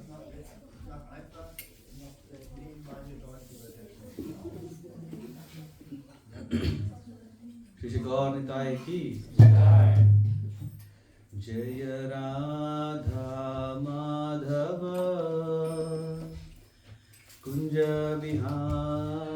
Nach einfach noch nebenbei eine deutsche Übersetzung. Shri Gaur Nitai ki Jaya Radha Madhava Kunja Vihari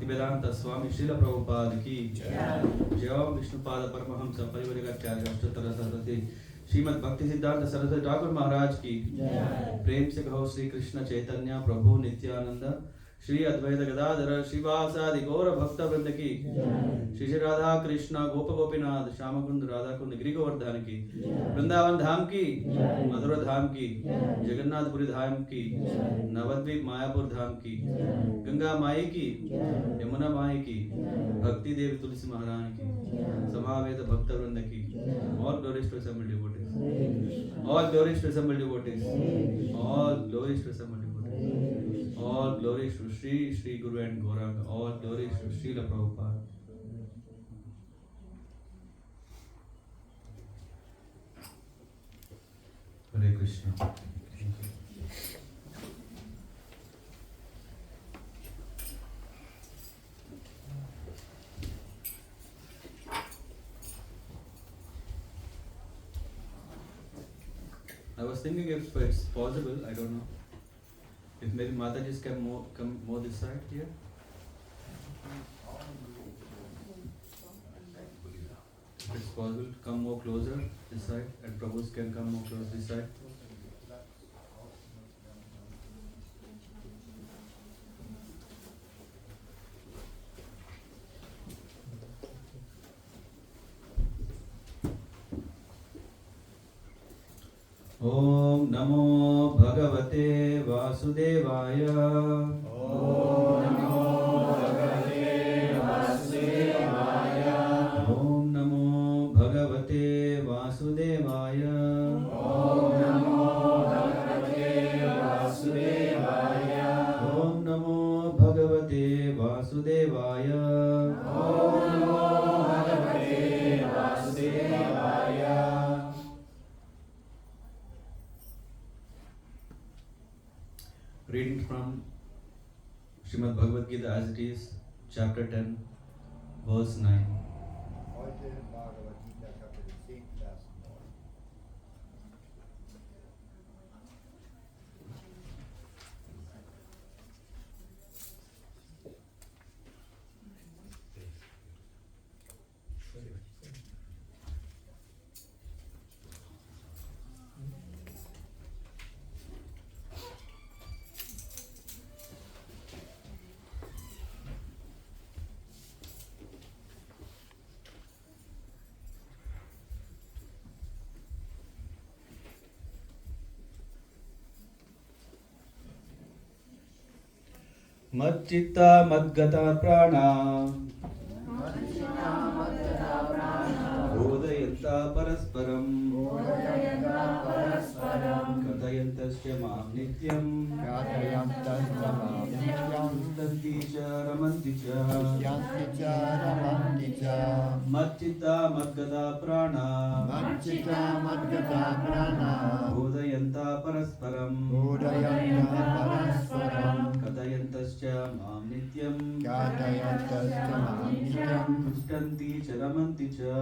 Bhaktivedanta Swami Srila Prabhupada ki Jai Om Vishnupada Paramahamsa Parivarikacharya Ashtatara Saraswati Srimad Bhakti Siddhanta Saraswati Thakur Maharaj ki Prem se kaho Sri Krishna Chaitanya Prabhu Nityananda Shri Advaita Gadadhara Shivasadi Gaura Bhakta Vrinda ki Shri Shri Radha Krishna Gopa Gopinath Shamakund Radha Kund Giri Govardhan ki Vrindavan Dham ki Madhura Dham ki Jagannath Puri Dham ki Navadvip Mayapur Dham ki Ganga Mai ki Yamuna Mai ki Bhakti Devi Tulsi Maharani ki Samaveta Bhakta Vrinda ki All glories to assembled devotees. All glories to assembled devotees. All glories to assembled devotees. All glories to Sri Guru and Gauranga. All glories to Srila Prabhupada. Hare Krishna. I was thinking if it's possible, I don't know, if maybe Matajis can come more this side here. If it's possible, come more closer this side, and Prabhus can come more close this side. Om Namo Bhagavate Vasudevaya. Om Namo Bhagavate Vasudevaya. Om Namo Bhagavate Vasudevaya. Om Namo Bhagavate Vasudevaya. Om Namo Bhagavate Vasudevaya. Om Namo Bhagavate Vasudevaya. Reading from Srimad Bhagavad Gita as it is, chapter 10, verse 9. Heute Bhagavad Gita, Kapitel 10, Vers 9. Madchitta madgata prana bodhayanta parasparam katayantasya mam nityam ustanti cha ramanti cha madchitta madgata prana bodhayanta parasparam Katayantasya mam nityam ustanti cha ramanti cha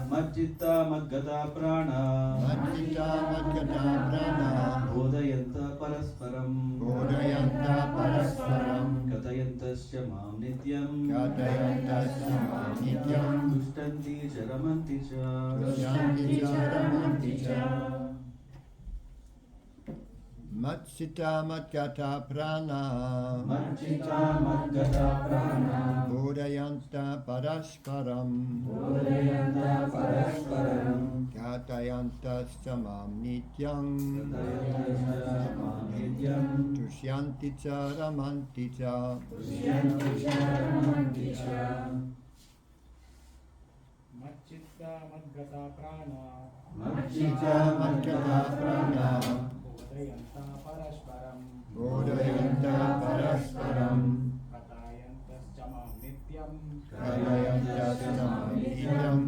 Madchitta madgata prana bodhayanta parasparam Katayantasya mam nityam ustanti cha ramanti cha Madchitta madgata prana bodhayanta parasparam Katayantasya mam nityam tushyanti cha ramanti cha Madchitta madgata prana bodhayanta parasparam Katayantasya mam nityam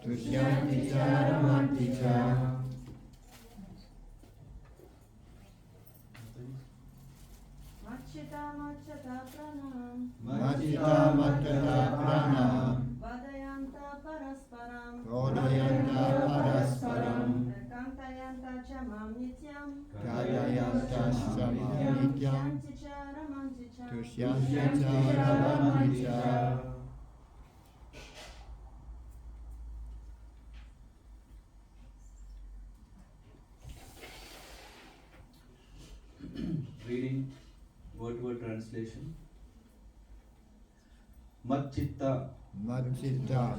tushyanti cha ramanti cha Madchitta madgata prana bodhayanta parasparam Kantayanta cha mam nityam Katayantasya mam Nityam Tushyanti Charamanti Cha. Reading word-to-word translation. Mat chitta, Madchitta.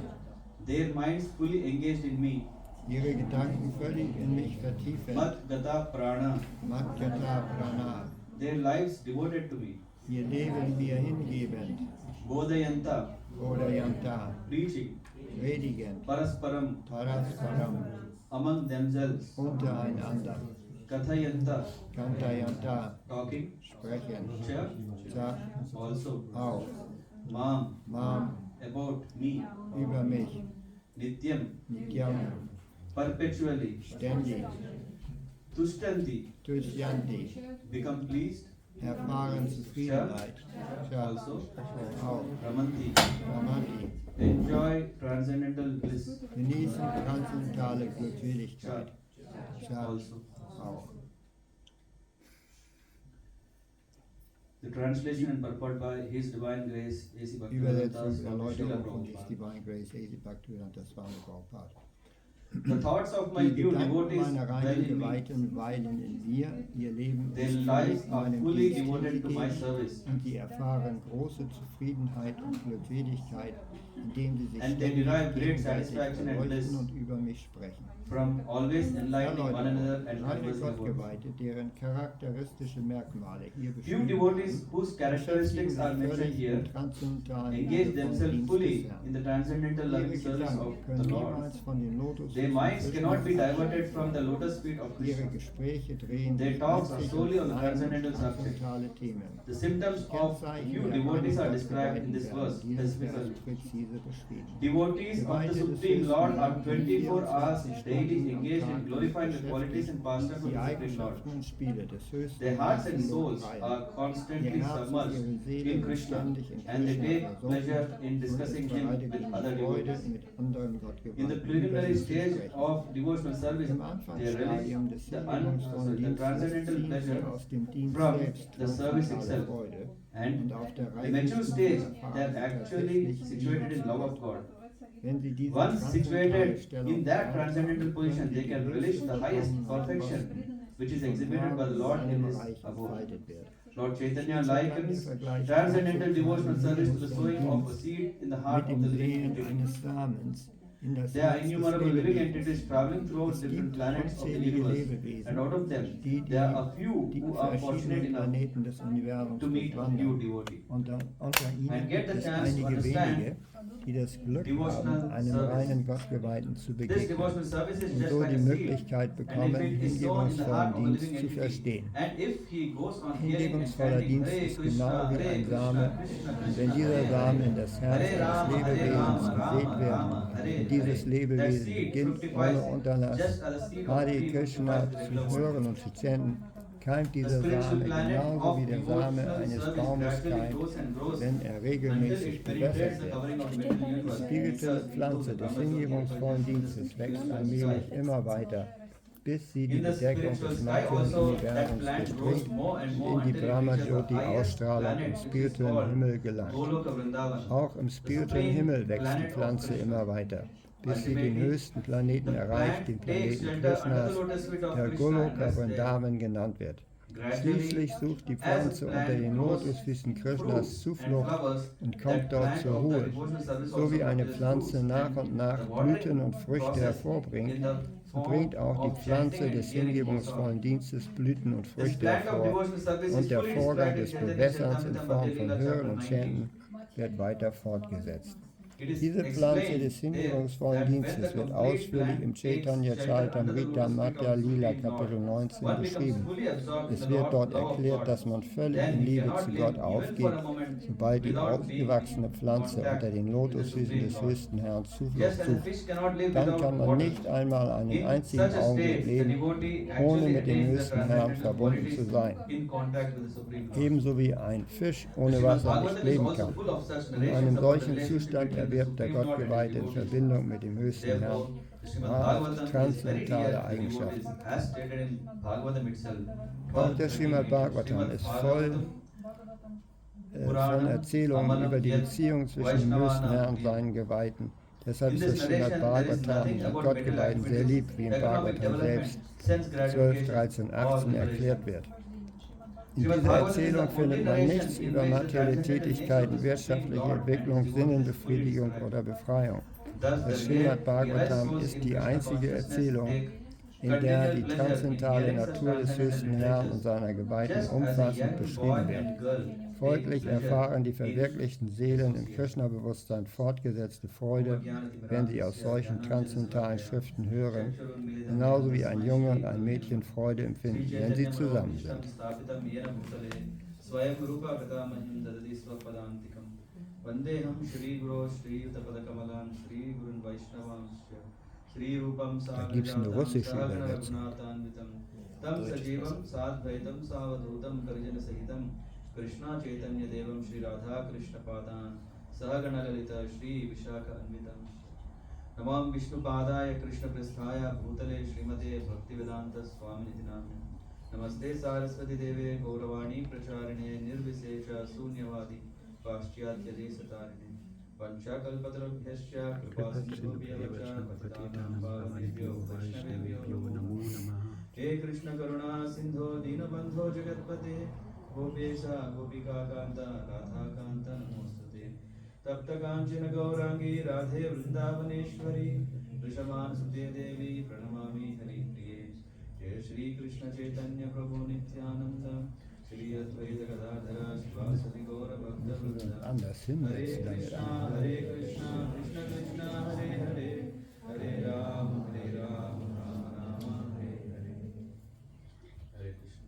their minds fully engaged in me. Ihre Gedanken völlig in mich vertiefen. Mat gata prana, Madhyata Prana. their lives devoted to me. Ihr Leben mir hingebend. Bodhayanta, Bodhayanta. preaching. Predigend. Parasparam, Parasparam. among themselves. Untereinander. Kathayanta, Kantayanta. talking. Sprechen. Cha, Cha. also. Auch. Mam, Mam. about me. Über mich. Nityam, Nityam. perpetually. Ständig. Tushtanti, Tushyanti. become pleased. Erfahren Zufriedenheit. Cha. Also. Auch. Ramanti, Ramanti. enjoy transcendental bliss. Genießen transzendentale Glückseligkeit. Cha. Also. Auch. The translation and purport by His Divine Grace, A.C. Übersetzung, Bhaktivedanta Swami Srila Erläuterung von His Prabhupada. Divine Grace, A.C. Bhaktivedanta Swami Prabhupada. The thoughts of my Die pure Gedanken devotees meiner dwell reinen in me. Geweihten weilen in mir, ihr Leben Their ist lives völlig are meinem fully Dienst devoted to my hingegeben service, und sie erfahren große Zufriedenheit und Glückseligkeit, indem sie sich and they ständig derive great gegenseitig satisfaction and bliss beleuchten und über mich sprechen. from always enlightening one another and Reine conversing about. Gottgeweihte, deren charakteristische Merkmale hier Few beschrieben devotees werden, whose characteristics are mentioned here engage themselves fully in the transcendental loving service of the Lord. Their minds cannot be diverted from the lotus feet of Ihre Krishna. Gespräche drehen Their sich talks are letztlich solely on um the rein transcendental subject. transzendentale Themen. The symptoms of few devotees are described in this verse specifically. Präzise beschrieben. Devotees of the Supreme Lord are 24 hours daily engaged in glorifying the qualities and pastimes of Die the Supreme Lord. Eigenschaften und Spiele des höchsten Their hearts and Menschen souls lobpreisen. are constantly Ihr Herz und submerged ihre Seele in sind Krishna, ständig in and they Krishna take pleasure versunken in und discussing es Him bereitet with ihnen other Freude, devotees. mit anderen In the Gottgeweihten über preliminary ihn zu stage sprechen. of devotional service, Im they Anfangsstadium relish des the hingebungsvollen the Dienstes transcendental ziehen sie pleasure aus dem Dienst from selbst the service transzendentale itself. Freude. And Und auf der the mature reichsten stage, erfahren they are sie actually tatsächlich situated in Liebe love zu of Gott. God. Wenn sie diese Once transzendentale situated Stellung in that erreicht transcendental haben, position, können they sie can die relish höchste the highest Vollkommenheit perfection kosten, which is die exhibited vom by the Lord in seinem His Reich abode. entfaltet wird. Lord Chaitanya Chaitanya likens vergleicht transcendental devotional Bhakti service to the mit sowing dem of a seed in the heart mit of the dem living Säen entity. eines Samens in das There are Herz des innumerable living Lebewesens. entities traveling throughout Es different gibt planets of the unzählige universe, Lebewesen, and out of them, die there are a few die who are fortunate verschiedenen enough Planeten des Universums to meet a pure durchwandern. devotee. Unter ihnen And get gibt the es chance to einige understand wenige, die das Glück devotional haben, einem service. reinen Gottgeweihten zu This begegnen devotional service is und just so like die a seed, Möglichkeit and bekommen, if it is sown in the heart hingebungsvollen of a Dienst living zu entity, verstehen. and if he goes on hearing and Hingebungsvoller chanting Dienst Hare ist Krishna, genau wie Hare ein Krishna, Same, Krishna und Krishna, wenn dieser Hare Same Hare, in das Herz Hare eines Rama, Hare Lebewesens Rama, gesät Rama wird Rama, Hare und dieses Hare, that Lebewesen seed beginnt fructifies ohne Unterlass just as a seed of Hare tree Krishna fructifies with zu regular hören water. und zu chanten, keimt The dieser spiritual Same planet genauso of wie der Same devotional eines service Baumes gradually keimt, grows and grows wenn er until regelmäßig it penetrates bewässert the wird. covering of the material Die universe. spirituelle Pflanze des hingebungsvollen Dienstes wächst allmählich immer weiter, bis sie die In the Bedeckung spiritual des sky materiellen also, that Universums plant grows durchdringt more and und more in die until it reaches the Brahma-Jyoti-Ausstrahlung highest im planet, which is spirituellen called Himmel gelangt. Goloka Vrindavan. Auch im The spirituellen supreme Himmel wächst die planet of Pflanze Krishna. immer weiter, bis sie den Ultimately, höchsten Planeten the erreicht, den plant takes Planeten shelter under Krishnas, the lotus feet of der Krishna and Goloka rests there. Vrindavan genannt wird. Gradually, Schließlich sucht die as Pflanze the unter plant den grows Lotusfüßen Krishnas fruits and Zuflucht flowers, und that kommt dort plant zur of the Ruhe. devotional service So also wie eine produces Pflanze fruits, nach and und nach the Blüten watering und Früchte process hervorbringt, in the so form bringt auch die of Pflanze chanting des and hearing hingebungsvollen also. Dienstes Blüten und This Früchte plant of hervor, devotional service und is der fully Vorgang described in des Chaitanya Bewässerns in Charitamrita Form Madhya von Lila Hören Chapter und 19. Chanten wird weiter fortgesetzt. It is Diese Pflanze des explained hingebungsvollen there that Dienstes when wird the ausführlich complete im plant Chaitanya takes shelter under the Charitamrita lotus feet Madhya of the Lila Supreme Kapitel Lord, 19 one becomes beschrieben. fully absorbed in Es the wird Lord, dort love of erklärt, God. dass man völlig Then in he Liebe cannot zu live Gott even for aufgeht, a moment sobald die without being ausgewachsene in Pflanze contact unter den with the Lotusfüßen Supreme des Lord. höchsten Herrn Zuflucht Just as a sucht. fish cannot live Dann without kann man water. nicht einmal einen In einzigen such a Augenblick state, the leben, devotee ohne actually mit dem attains the höchsten Herrn transcendental verbunden qualities zu sein. in contact with the Supreme Lord. Ebenso wie ein Fisch ohne Srimad Wasser nicht Bhagavatam is leben also kann. full of such In narrations einem about the solchen relationship Zustand between the erwirbt der Supreme Lord and Gottgeweihte his in devotees. Verbindung mit dem höchsten Herrn Therefore, wahrhaft transzendentale Eigenschaften. Auch der Srimad Bhagavatam ist voll von Erzählungen über die Beziehung zwischen dem höchsten Herrn und seinen Geweihten. Deshalb ist das Srimad Bhagavatam die Gottgeweihten sehr lieb, wie im Bhagavatam selbst 12, 13, 18 erklärt wird. In dieser Erzählung findet man nichts über materielle Tätigkeiten, wirtschaftliche Entwicklung, Sinnenbefriedigung oder Befreiung. Das Srimad Bhagavatam ist die einzige Erzählung, in der die transzendentale Natur des höchsten Herrn und seiner Geweihten umfassend beschrieben wird. Folglich erfahren die verwirklichten Seelen im Krishna-Bewusstsein fortgesetzte Freude, wenn sie aus solchen transzendentalen Schriften hören, genauso wie ein Junge und ein Mädchen Freude empfinden, wenn sie zusammen sind. Da gibt es eine russische Übersetzung. Krishna Chaitanya Devam Shri Radha Krishna Padan Sahaganalita Shri Vishaka Anvitam Namam Vishnu Padaya Krishna Pristhaya Bhutale Srimate Bhakti Vedanta Swami Nitinamya Namaste Saraswati Deve Gauravani Pracharine Nirvisesha Sunyavadi Paschyatya Desatarine Pancha Kalpatarabhyasya Kripasindhubhyavacha Patitanam Bhavanebhyo Vaishnavebhyo Namo Namaha He Krishna Karuna Sindho Dinabandho Jagatpate Gopesha Gopika Kanta Radha Kanta Namostute Tapta Kanchana Gaurangi Radhe Vrindavaneshwari Rishaman Sute Devi Pranamami Hari Priye Jai Shri Krishna Chaitanya Prabhu Nityananda Shri Advaita Gadadhara Shivasati Gaura Bhakta Vrinda Hare Krishna Krishna Krishna Hare Hare Hare Rama Rama Rama Hare Hare Hare Krishna.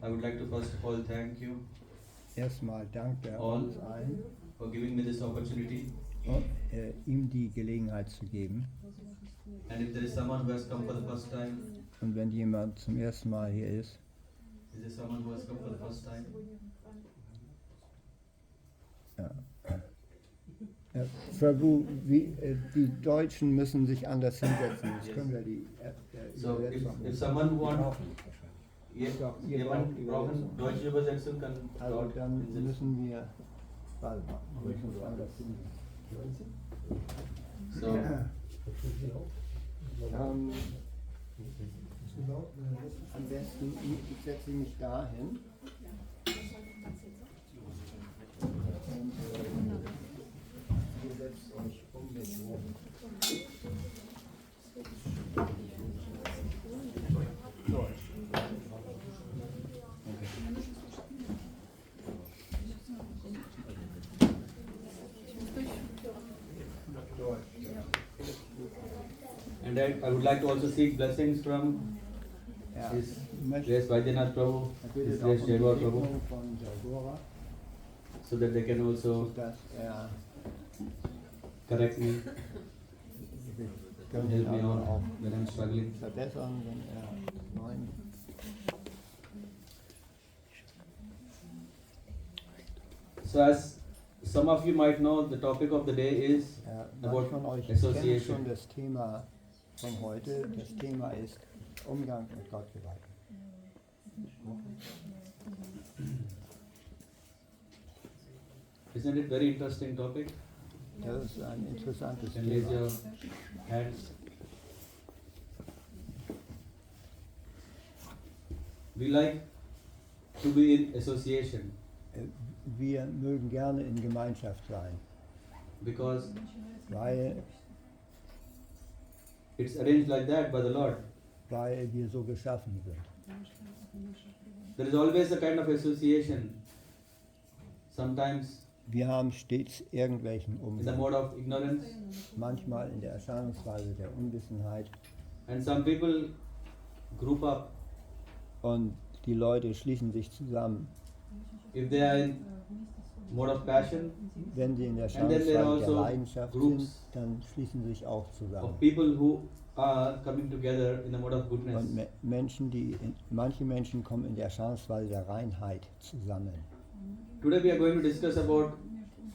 I would like to first of all thank you Erstmal dankt er all uns allen, for giving me this opportunity. ihm die Gelegenheit zu geben. And if there is someone who has come for the first time, Und wenn jemand zum ersten Mal hier ist, is there someone who has come for the first time? Prabhu, die Deutschen müssen sich anders hinsetzen. Jetzt können wir die So if someone jemand brauchen deutsche Übersetzung kann Also dort dann hinsetzen. müssen wir uns anders hinsetzen. So Am besten, ich setze mich dahin. Und ihr setzt euch um mich herum. and I would like to also seek blessings from His Grace Vaidyanatha Prabhu, His Grace Jaywar Prabhu, Von Jaywara, so that they can also dass correct me, können help me also out auch when I'm struggling. verbessern, wenn meint. So as some of you might know, the topic of the day is Manche von euch kennen association. schon das Thema von heute. Das Thema ist Umgang mit Gottgeweihten. Isn't it very interesting topic? Das ist ein interessantes Can raise Thema. your hands. We like to be in association Wir mögen gerne in Gemeinschaft sein, because weil it's arranged like that by the Lord. wir so geschaffen sind. There is always a kind of association, sometimes Wir haben stets irgendwelchen in the Umgang, mode of ignorance, manchmal in der Erscheinungsweise der Unwissenheit, and some people group up. und die Leute schließen sich zusammen. If they are in mode of passion, Wenn sie in der And then there are Erscheinungsweise der also Leidenschaft sind, groups dann schließen sie sich auch zusammen. of people who are coming together in the mode of goodness. Und manche Menschen kommen in der Erscheinungsweise der Reinheit zusammen. Today we are going to discuss about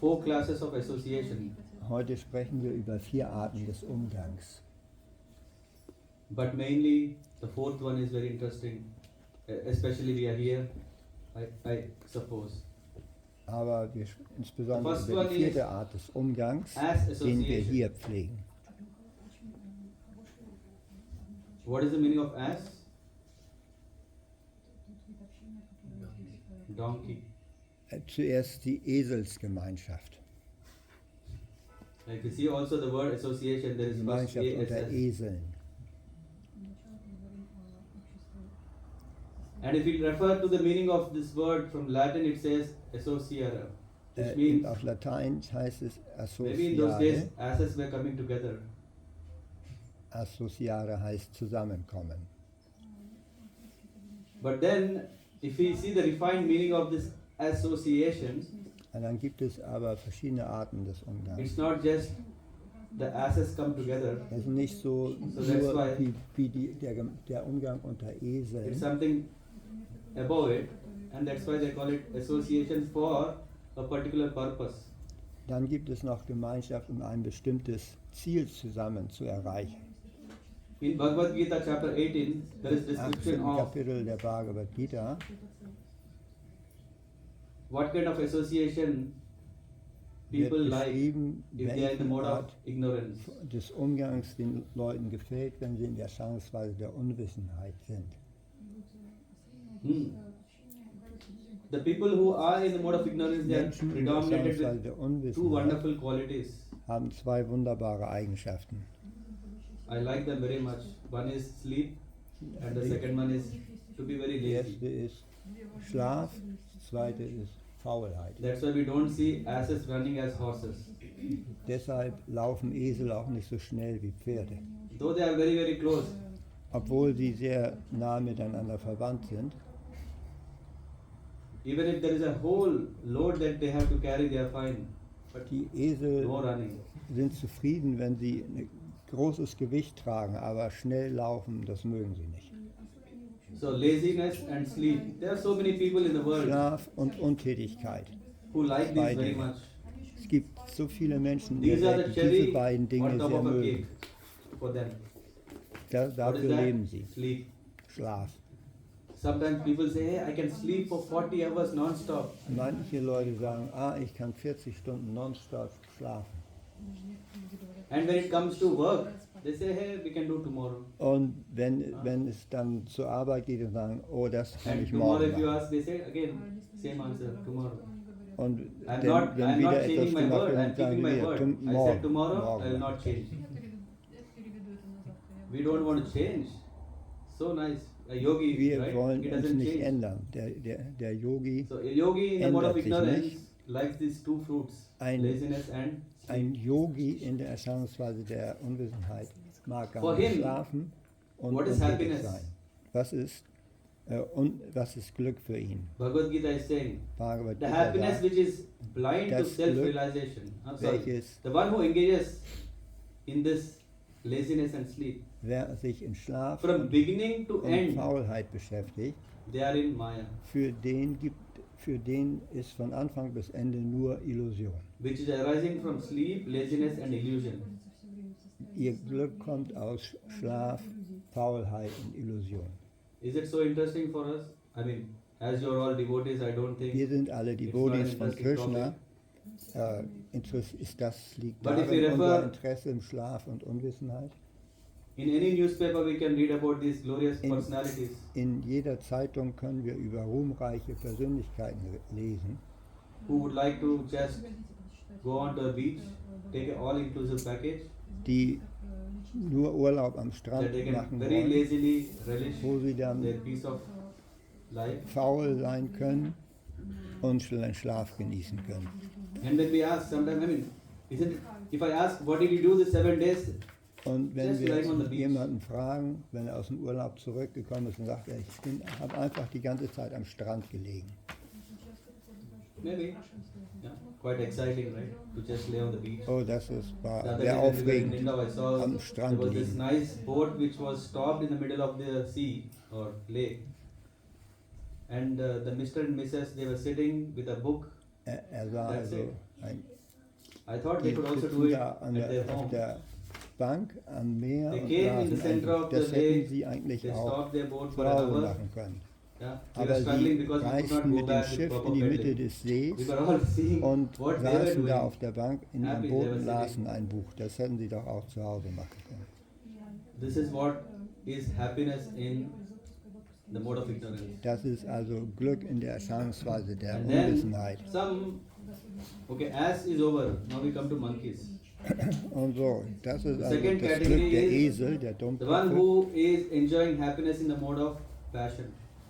4 classes of association. Heute sprechen wir über 4 Arten des Umgangs. But mainly the 4th one is very interesting. Especially we are here, I suppose. Aber wir insbesondere First über one die is 4. Art des Umgangs, as den wir association. hier pflegen. What is the meaning of ass? Donkey. Zuerst die Eselsgemeinschaft. Like you see also the word association, there is first Gemeinschaft unter ASS. Eseln. And if we refer to the meaning of this word from Latin, it says associare, which means Auf Latein heißt es maybe in those days associare. asses were coming together. Associare heißt zusammenkommen. But then, if we see the refined meaning of this association, Und dann gibt es aber verschiedene Arten des Umgangs. it's not just the asses come together. Es ist nicht so So that's nur why- wie der Umgang unter It's Eseln, something above it, and that's why they call it association for a particular purpose. dann gibt es noch Gemeinschaft, um ein bestimmtes Ziel zusammen zu erreichen. In Bhagavad Gita chapter 18, there is 18. description of Kapitel der Bhagavad Gita, what kind of association wird people like beschrieben, if they are in the welche mode of Art ignorance. des Umgangs den Leuten gefällt, wenn sie in der Erscheinungsweise der Unwissenheit sind. The people who are in the mode of ignorance, they are Menschen in der predominated Erscheinungsweise der with 2 Unwissenheit wonderful qualities. haben 2 wunderbare Eigenschaften. I like them very much. One is sleep, and the second one is to be very Die erste lazy. ist Schlaf, die zweite ist Faulheit. That's why we don't see asses running as horses. Deshalb laufen Esel auch nicht so schnell wie Pferde. Though they are very, very close, Obwohl sie sehr nah miteinander verwandt sind, even if there is a whole load that they have to carry, they are fine. But die Esel no running. sind zufrieden, wenn sie ein großes Gewicht tragen, aber schnell laufen, das mögen sie nicht. So laziness and sleep. There are so many people in the world Schlaf und Untätigkeit. who like this Beide. very much. Es gibt so viele Menschen, die These are the diese cherry beiden on Dinge top sehr of a mögen. cake for them. What is Dafür that? leben sie. Sleep. Schlaf. Sometimes people say, hey, I can sleep for 40 hours non-stop. Manche Leute sagen, ich kann 40 Stunden nonstop schlafen. And when it comes to work, they say, hey, we can do tomorrow. Und wenn es dann zur Arbeit geht und sagen, das kann And ich tomorrow, morgen if you machen. ask, they say again, same answer, tomorrow. Und I'm wenn not wieder etwas changing my gemacht word, wird, I'm dann sagen keeping my wir, word. I said morgen, tomorrow, I will morgen. not change. We don't want to change. So nice. A yogi, Wir right? wollen He uns doesn't nicht change. ändern. Der Yogi, So a yogi in the mode of ändert sich ignorance nicht. likes these 2 fruits, Ein- laziness and ein sleep. Yogi in der Erscheinungsweise der Unwissenheit mag For gar nicht him, schlafen und what is untätig happiness? sein. Was ist Glück für ihn? Bhagavad Gita is saying, Bhagavad the Gita happiness sagt, which is blind to das self-realization. I'm sorry. welches, The one who engages in this laziness and sleep, wer sich in Schlaf from beginning to und end, Faulheit beschäftigt, they are in Maya, für den ist von Anfang bis Ende nur Illusion. which is arising from sleep, laziness and illusion. Ihr Glück kommt aus Schlaf, Faulheit und Illusion. Is it so interesting for us? I mean, as you're all devotees, I don't think Wir sind alle it's not Devotees an von interesting Krishna. topic. Liegt But if we darin unser refer- Interesse im Schlaf und Unwissenheit? In any newspaper, we can read about these glorious In- personalities In jeder Zeitung können wir über ruhmreiche Persönlichkeiten lesen, who would like to just go on to a beach, take an all-inclusive package, die nur Urlaub am that Strand they can machen very wollen, lazily relish wo sie their dann piece of life. faul sein können und schnell Schlaf genießen können. And when we ask, sometimes, I mean, if I ask, what did you do the 7 days? Und wenn Just wir lying on the beach. jemanden fragen, wenn er aus dem Urlaub zurückgekommen ist und sagt, ich habe einfach die ganze Zeit am Strand gelegen. Maybe. Yeah, quite exciting, right? To just lay on the beach. Das The war other sehr day when we were in aufregend. Indau, I saw am there Strand was this liegen. nice boat which was stopped in the middle of the sea or lake. and the Mr. and Mrs. they were sitting with a book. War That's also it. ein I thought they die could also sitzen do it da at their auf home. der Bank am Meer They und came in the lasen ein center Buch. of the Das hätten lake. sie eigentlich They auch stopped their boat zu for an Hause hour. machen können. Yeah, we were Aber struggling sie because we could reisten not go mit dem back with Schiff proper in die Mitte paddling. des We Sees were all seeing und what they were saßen doing. da auf der Bank in ihrem Happy Boot they were und sitting. lasen ein Buch. Das hätten sie doch auch zu Hause machen können. This is what is happiness in the mode of ignorance. Das ist also Glück in der Erscheinungsweise der And then Unwissenheit. okay, ass is over. Now we come to monkeys. Und so, das ist also Second das category Glück der is Esel, der The one Dummköpfe. who is enjoying happiness in the mode of passion.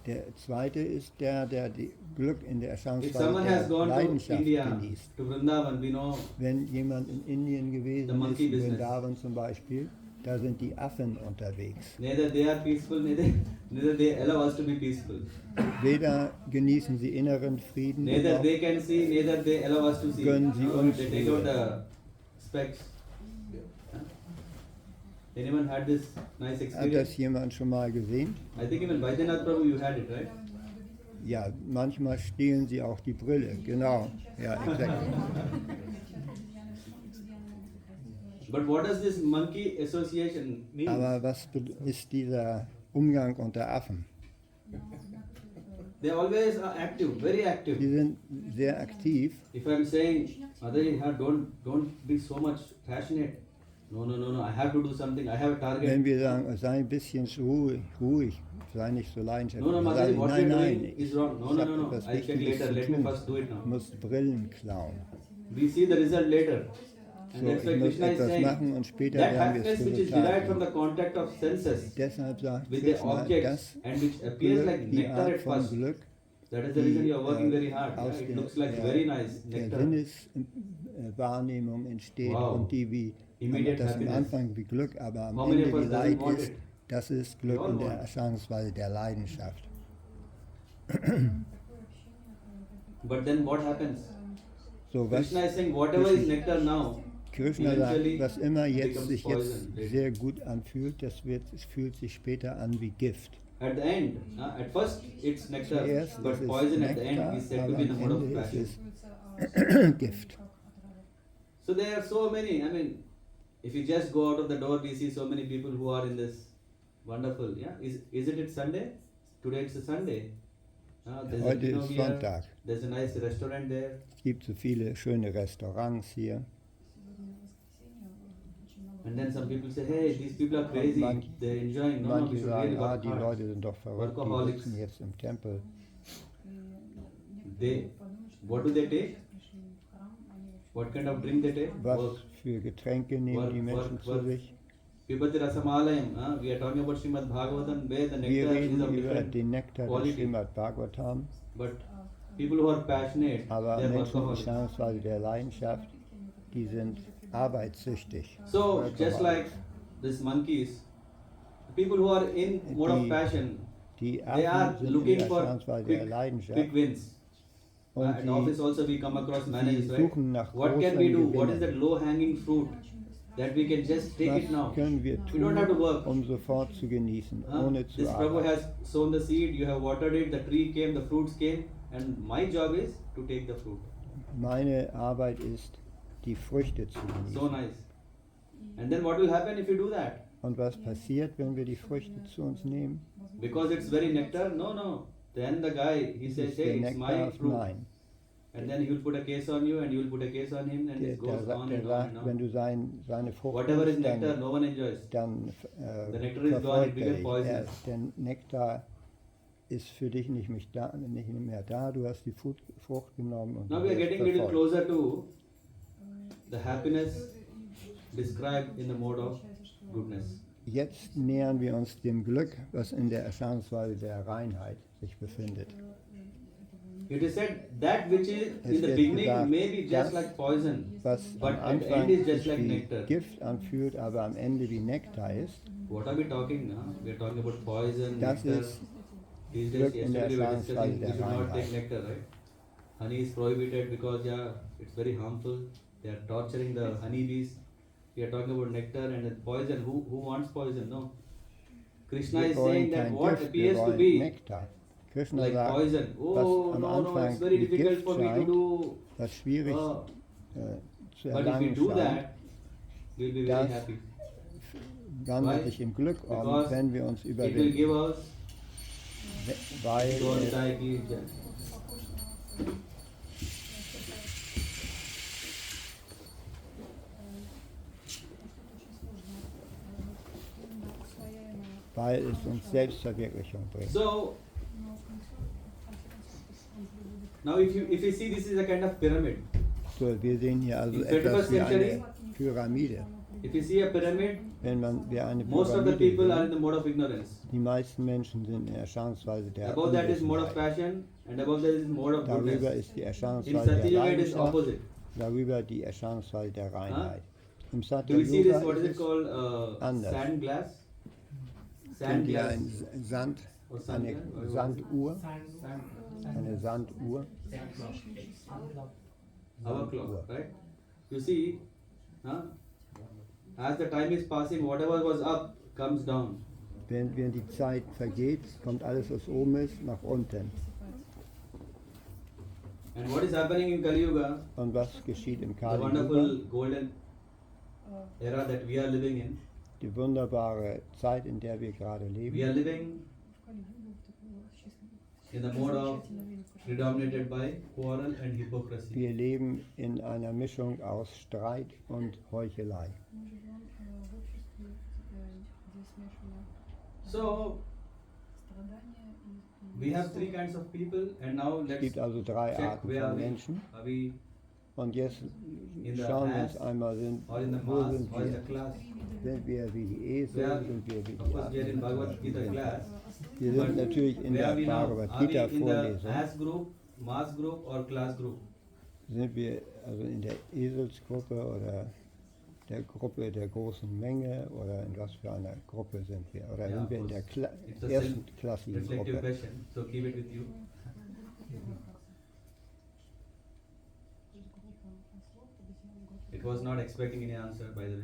Der zweite ist der die Glück in der If Erscheinungsweise someone has der gone to Leidenschaft India, genießt. to Vrindavan, we know Wenn jemand in Indien The gewesen monkey ist, in business. Vrindavan zum Beispiel, da sind die Affen unterwegs. neither they are peaceful, neither they allow us to be peaceful. Weder genießen sie inneren Frieden, Neither noch they can see, neither they allow us to see. gönnen sie uns They take out Ruhe. the specs. Anyone had this nice Hat experience? das jemand schon mal gesehen? I think even Baidyanath Prabhu, you had it, right? Ja, manchmal stehlen sie auch die Brille, genau. Ja, exakt. But what does this monkey association mean? Aber was ist dieser Umgang unter Affen? They always are active, very Die active. sind sehr aktiv. If I'm saying, Adari, don't be so much passionate. No, I have to do something, I have a target. Wenn wir sagen, sei ein bisschen ruhig, sei nicht so leidenschaftlich. No, dann Mataji, sagen, what nein, you're nein, doing ich is wrong. No, hab no, etwas I'll check Wichtiges later, zu let me tun. first do it Du now. musst Brillen klauen. We see the result later. And So, that's why ich muss Krishna is etwas saying, machen und später that werden wir es happiness which is Resultat derived from sehen. the contact of senses Deshalb sagt with the Krishna, objects das and which appears like Glück, die nectar Art at von first. Glück, That is the reason you are working die very hard. aus Yeah? It looks like very nice der nectar. Sinneswahrnehmung entsteht Wow. und die wie Immediate das am happiness. Anfang wie Glück, aber am How many Ende of wie us Leid doesn't want ist, it? das ist We Glück all in der want it. Erscheinungsweise der Leidenschaft. But then what happens? So, was Krishna is saying whatever is nectar now, Krishna sagt, eventually was immer jetzt becomes sich poison. jetzt sehr gut anfühlt, es fühlt sich später an wie Gift. At the end, at first it's nectar, Zuerst but ist es poison at the end Nektar, is said to aber be in the am mode of Ende passion. ist es Gift. So there are so many, I mean, if you just go out of the door, we see so many people who are in this wonderful, yeah? Isn't it Sunday? Today it's a Sunday. Heute ist Here, Sonntag. there's a nice restaurant there. Es gibt so viele schöne Restaurants hier. And then some people say, hey, these people are crazy, they're enjoying. No, we Manche should sagen, really work die hard. Leute sind doch verrückt, die Workaholics. sitzen jetzt im Tempel. What do they take? What kind of drink they take? Was Work. für Getränke nehmen die Menschen zu sich? Pibati Rasamalayam, we are talking about Srimad Bhagavatam, where the Wir nectar is reden of über different den Nektar des quality. Srimad Bhagavatam, But people who are passionate, aber they are Menschen mit workaholics. Erscheinungsweise der Leidenschaft, die sind arbeitssüchtig. So just like these monkeys, people who are in mode of Die- passion, Die they are Affen sind in looking der for Erscheinungsweise der quick Leidenschaft wins. und At office also we come across managers, right? suchen nach What can großen we do? What is that Gewinnen. low hanging fruit that we can just take it now? Was können wir We don't have to tun, work. um sofort zu genießen, ohne zu This Prabhu arbeiten? has sown the seed, you have watered it, the tree came, the fruits came, and my job is to take the fruit. Meine Arbeit ist, die Früchte zu So genießen. nice. And then what will happen if you do that? Und was passiert, wenn wir die Früchte zu uns nehmen? Because it's very nectar? No. Then the guy, he Das says, ist der hey, it's Nektar my aus fruit. Nein. And then he will put a case on you and you will put a case on him and it goes on and on sagt, and wenn on. du seine Frucht Whatever is nimmst, nectar, no one enjoys. dann The nectar is gone, it verfolgt becomes dich. poison. Der Nektar ist für dich nicht mehr da, du hast die Frucht genommen und Now du we are wirst getting little verfolgt. closer to the happiness described in the mode of goodness. Jetzt nähern wir uns dem Glück, was in der Erscheinungsweise der Reinheit sich befindet. It is said that which is in the wird beginning gesagt, may be just das, like poison, Was but am at the Anfang end is just sich like wie nectar. Gift anfühlt, aber am Ende wie Nektar ist. What are we talking now? We are talking about poison, Das nectar. ist These days, Glück in der yesterday we were Erscheinungsweise discussing we der should not Reinheit. take nectar, right? Honey is prohibited because it's very harmful. They are torturing the honeybees. We are talking about nectar and then poison. Who wants poison? No. Krishna Wir is wollen saying that kein what Gift, wir appears to wollen be Nektar. Krishna like sagt, poison. Oh, was am no, Anfang it's very wie difficult Gift for me to scheint, do. was schwierig Oh. zu But if we erlangen do scheint, that, we'll be very das happy. wandelt Why? sich im Glück um, Because wenn wir uns It will überwinden. give us Weil es Jai. weil es uns Selbstverwirklichung bringt. So now if you see, this is a kind of pyramid. So, wir sehen hier also In etwas 21st wie century, eine Pyramide. If you see a pyramid, Wenn wir eine most of the Pyramide people are in sehen, the mode of ignorance. die meisten Menschen sind in Erscheinungsweise der Above that is mode of Unwissenheit. passion, and above that is mode of Darüber goodness. ist die In Erscheinungsweise der Satyuga it is Leidenschaft, opposite. darüber die Erscheinungsweise der Reinheit. Im Do we see this? Satya What is Yoga it ist called? anders. Sand glass. es Sand hier glass. ein Sand, Or sand eine glass? Sanduhr, eine Sanduhr. Our clock, right? You see, as the time is passing, whatever was up comes down. Wenn die Zeit vergeht, kommt alles, was oben ist, nach unten. And what is happening in Kali Yuga, Und was geschieht im the Kali wonderful Yuga? golden era that we are living in? Die wunderbare Zeit, in der wir gerade We leben. are living in the mode of predominated by quarrel and hypocrisy. Wir leben in einer Mischung aus Streit und Heuchelei. So we have three kinds of people, and now Es let's gibt also drei check Arten where are von we. Menschen. Are we Und jetzt in the schauen wir uns mass einmal, or in the wo mass sind or in the wir? class? Sind wir wie die We Esel? are, Sind wir wie of die course, we are in Bhagavad Gita Affen? class. Wir sind natürlich in Where are der we now? Bhagavad Are we Gita in the Vorlesung. mass group, mass group or class group? Sind wir also in der Eselsgruppe oder der Gruppe der großen Menge oder in was für einer Gruppe sind wir? Oder Yeah, sind wir in of der course. It's a erstklassigen reflective Gruppe? question, so keep it with you. It was not expecting any answer, by the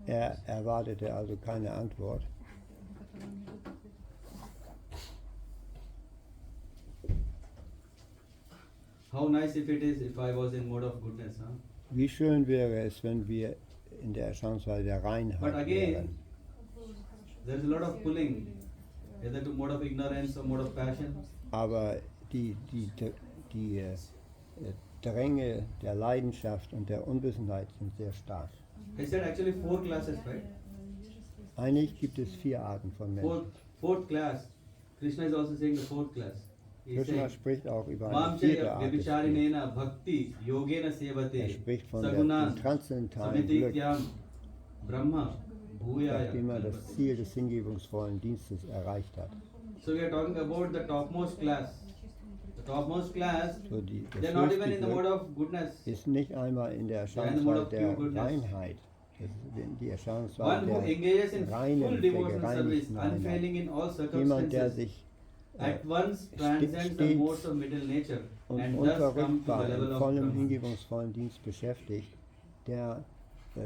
way. Erwartete also keine Antwort. How nice if it is if I was in mode of goodness, huh? Wie schön wäre es, wenn wir in der Erscheinungsweise der But Reinheit again, wären. there is a lot of pulling, either to mode of ignorance or mode of passion. Aber die Dränge der Leidenschaft und der Unwissenheit sind sehr stark. I said actually 4 classes, right? Eigentlich gibt es 4 Arten von Menschen. Fourth class. Krishna is also saying the 4th class. He is Krishna saying, spricht auch über eine Mam 4. chaya Art des Glücks. vyabhicharinena bhakti yogena Er sevate spricht von sagunan dem transzendentalen Glück, samitityam brahma bhuyaya. nachdem er das Ziel des hingebungsvollen Dienstes erreicht hat. So we are talking about the topmost class. The topmost class, So they are das not even höchste in the mode Glück of goodness. ist nicht einmal in der They are in the mode Erscheinungsweise of der pure goodness. Reinheit. Das ist die One Erscheinungsweise who engages in der full reinen, der devotional service, gereinigten Reinheit. unfailing in all Jemand, der circumstances, sich at once transcends the modes of middle nature und and thus comes to the unverrückbar level in of vollem Brahma. hingebungsvollen Dienst beschäftigt, der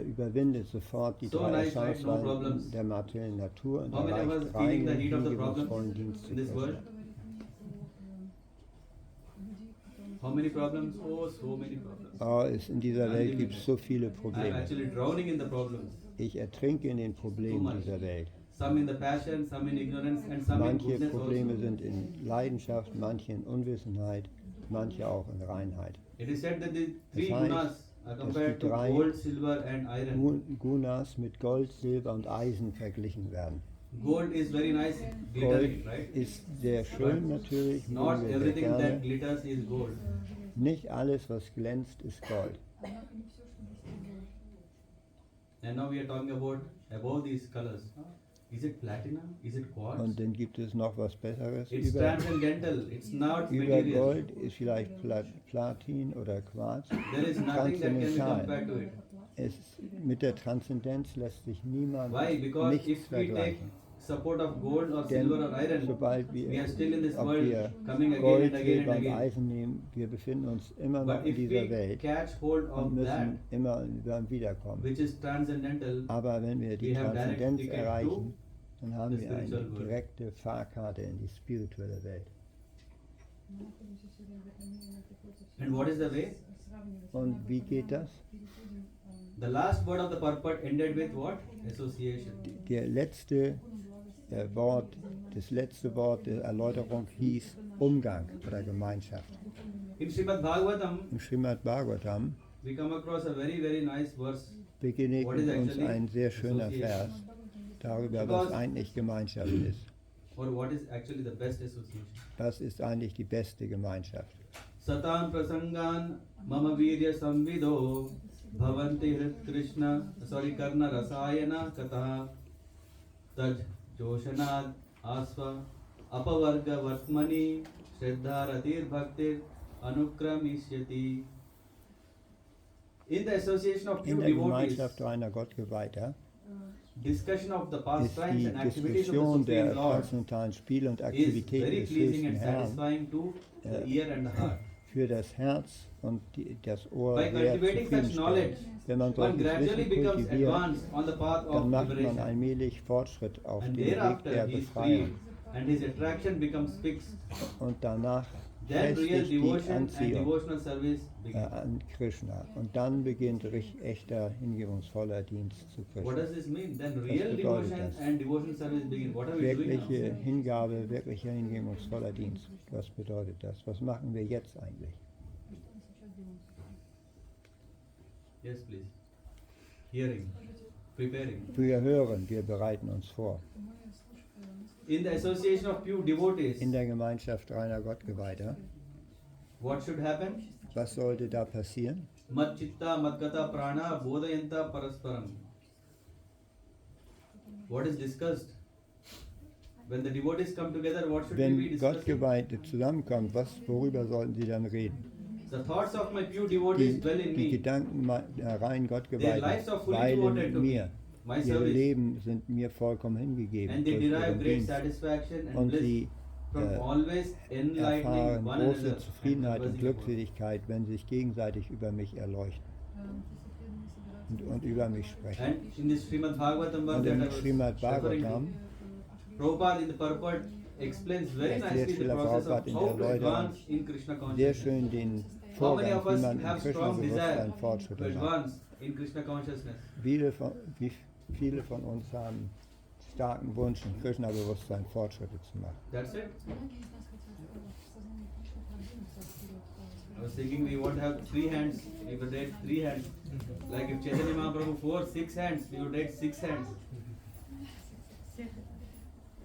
überwindet sofort die So 3 nice, right? No Erscheinungsweisen problems. der materiellen Natur und How many of us erreicht feeling the reinen, heat of the hingebungsvollen problems Dienst zu in this world? Krishna. How many problems? Oh, so many problems. In dieser Welt gibt es so viele I am Probleme. actually drowning in the problems. Ich ertrinke in den Too Problemen much. dieser Welt. Some in the passion, some in ignorance, and some in Manche goodness Probleme also. sind in Leidenschaft, manche in Unwissenheit, manche auch in Reinheit. It is said that the 3 Das heißt, gunas are dass compared die to 3 gold, silver, and iron. Gunas mit Gold, Silber und Eisen verglichen werden. Gold is very nice, Gold glittering, right? ist sehr schön natürlich, Not mögen wir sehr everything that gerne. glitters is gold. Nicht alles, was glänzt, ist Gold. And now we are talking about above these colors. Is it platinum? Is it quartz? Und dann gibt es noch was Besseres. It's transcendental. It's not Über material. Gold ist vielleicht Platin oder Quarz. There is nothing that can be Transzendental. compared to it. Mit der Transzendenz lässt sich niemand Why? Because nichts if we take vergleichen. support of gold or Denn silver or iron, sobald we wir, are still in this ob world, wir coming again Gold, and again Silber and und again. Eisen nehmen, wir befinden uns immer noch But in if dieser we Welt catch hold und of that, müssen immer wiederkommen. which is transcendental, Aber wenn wir die we have direct Transzendenz ticket to erreichen, Dann haben the wir eine spiritual world. direkte Fahrkarte in die spirituelle Welt. And what is the way? Und wie geht das? The last word of the purport ended with what? Association. Das letzte Wort der Erläuterung hieß Umgang oder Gemeinschaft. In Srimad Bhagavatam, Im Srimad Bhagavatam we come across a very, very nice verse. begegnet What is uns actually ein sehr schöner association? Vers darüber, was eigentlich Gemeinschaft ist. Or what is actually the best association? Was ist eigentlich die beste Gemeinschaft? Satan prasangan mama virya samvido bhavanti hrit Krishna karna rasayana katha taj joshanad asva apavarga vartmani shraddharatir bhaktir anukramishyati. In the association of In pure der devotees, Gemeinschaft reiner Gottgeweihter discussion of the ist pastimes die and activities of the Diskussion der Supreme Lord transzendentalen Spiele und is Aktivitäten very des pleasing höchsten and Herrn satisfying to the ear and the heart. für das Herz und das Ohr By sehr cultivating such knowledge, zufriedenstellend. Wenn man one solches gradually Wissen becomes kultiviert, advanced on the path dann of macht man liberation. allmählich Fortschritt auf And dem Weg thereafter der he is Befreiung. freed and his attraction becomes fixed. Und danach Then real festigt die devotion and Anziehung devotional service begins. an Krishna. Und dann beginnt echter, hingebungsvoller Dienst zu What Krishna. does this mean? Then real bedeutet devotion das? and devotional service begin. What are we doing Wirkliche now? Hingabe, wirklicher, hingebungsvoller Dienst. Was bedeutet das? Was machen wir jetzt eigentlich? Yes, please. Hearing, preparing. Wir hören, wir bereiten uns vor. In the association of pure devotees, In der Gemeinschaft reiner Gottgeweihter, what should happen? was sollte da passieren? Mat chitta mat gata prana bodhayanta parasparam. What is discussed? When the devotees come together, what should we be Wenn discussing? Gottgeweihte zusammenkommen, worüber sollten sie dann reden? The thoughts of my pure devotees dwell in Die me. Gedanken der rein Their Gottgeweihten lives are fully weilen devoted in to me, mir. my Ihre service, Leben sind mir vollkommen hingegeben and they durch derive ihren great Dienst. satisfaction and Und bliss sie from always enlightening erfahren one große another Zufriedenheit and und conversing about. Glückseligkeit, wenn sie sich gegenseitig über mich erleuchten und über mich sprechen. And in this Srimad Bhagavatam verse Und that I im was Srimad referring Bhagavatam to, Prabhupada in the purport explains very erklärt nicely the Srila process Prabhupada of in how der to Erläuterung advance in Krishna sehr consciousness. schön den How many Vorgang, of wie us man im have strong Krishna-Bewusstsein desire to Fortschritte macht. advance in Krishna consciousness? Viele von uns haben starken Wunsch, im Krishna-Bewusstsein Fortschritte zu machen. That's it. I was thinking we won't have 3 hands, we would raise 3 hands. Like if Chaitanya Mahaprabhu 6 hands, we would raise 6 hands.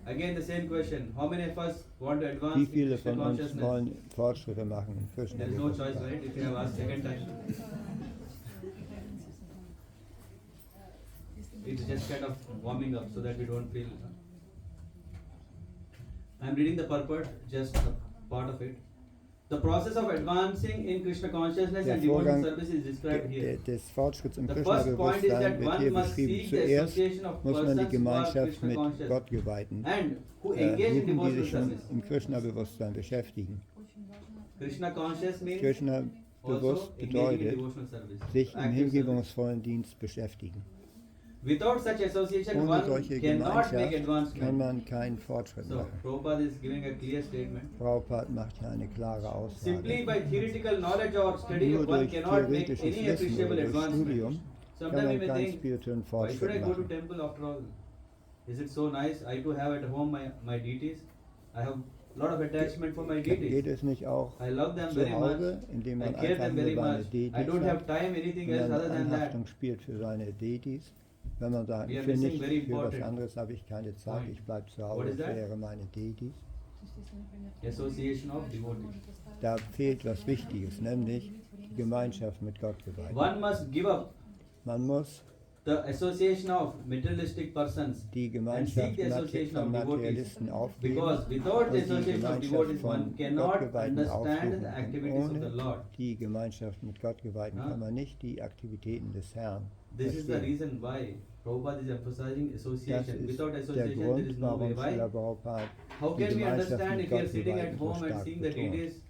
Again the same question, how many of us want to Wie advance in viele Krishna von uns consciousness? wollen Fortschritte machen im There is no choice, Krishna-Bewusstsein? right, if you have asked second time. It's just kind of warming up so that we don't feel. I'm reading the purport, just a part of it. The process of advancing in Krishna consciousness Der and devotional Vorgang service is described here. des Fortschritts im The first point is that Krishna-Bewusstsein wird one hier must beschrieben. seek the Zuerst association of muss man die persons who are Gemeinschaft Krishna mit conscious Gottgeweihten and who engage in suchen, die devotional sich schon service. im Krishna-Bewusstsein beschäftigen. Krishna conscious means Krishna-bewusst also engaging in bedeutet, devotional service. sich im Active service. hingebungsvollen Dienst beschäftigen. Without such association, Ohne one solche cannot make Gemeinschaft kann advancement. man keinen Fortschritt So, machen. Prabhupada is giving a clear statement. Prabhupada macht hier eine klare Simply Aussage. by theoretical knowledge or study, Nur one durch cannot make theoretisches any Wissen appreciable oder durch advancement. Studium kann Sometimes man we may keinen think, spirituellen why should I Fortschritt go to machen. temple after all? Is it so nice? I too have at home my deities. I have a lot of attachment for my Geht deities. es nicht auch I love them zu very much. Hause, indem I man care einfach them nur very seine much. I Deities don't have hat time anything und else dann other than that. Anhaftung spielt für seine Deities? Wenn man sagt, We are für missing nichts, very für was important anderes habe ich keine Zeit, point. ich bleibe zu What Hause, is that? wäre meine Deities. Association of devotees. Da fehlt was Wichtiges, nämlich die Gemeinschaft mit Gottgeweihten. One must give up Man muss the association of materialistic persons die and Gemeinschaft seek the association von of devotees. Materialisten aufgeben Because without the und die association of Gemeinschaft devotees, one von cannot Gottgeweihten understand aufsuchen. the Und activities of the Lord. ohne die Gemeinschaft mit Gottgeweihten Ja. kann man nicht die Aktivitäten des Herrn This is the verstehen. reason why Prabhupada is emphasizing Das association. ist Without der association, there Grund, is no way. warum Srila Why? Prabhupada How die can we Gemeinschaft understand mit if we are sitting at Gottgeweihten so home and stark seeing the betont. deities?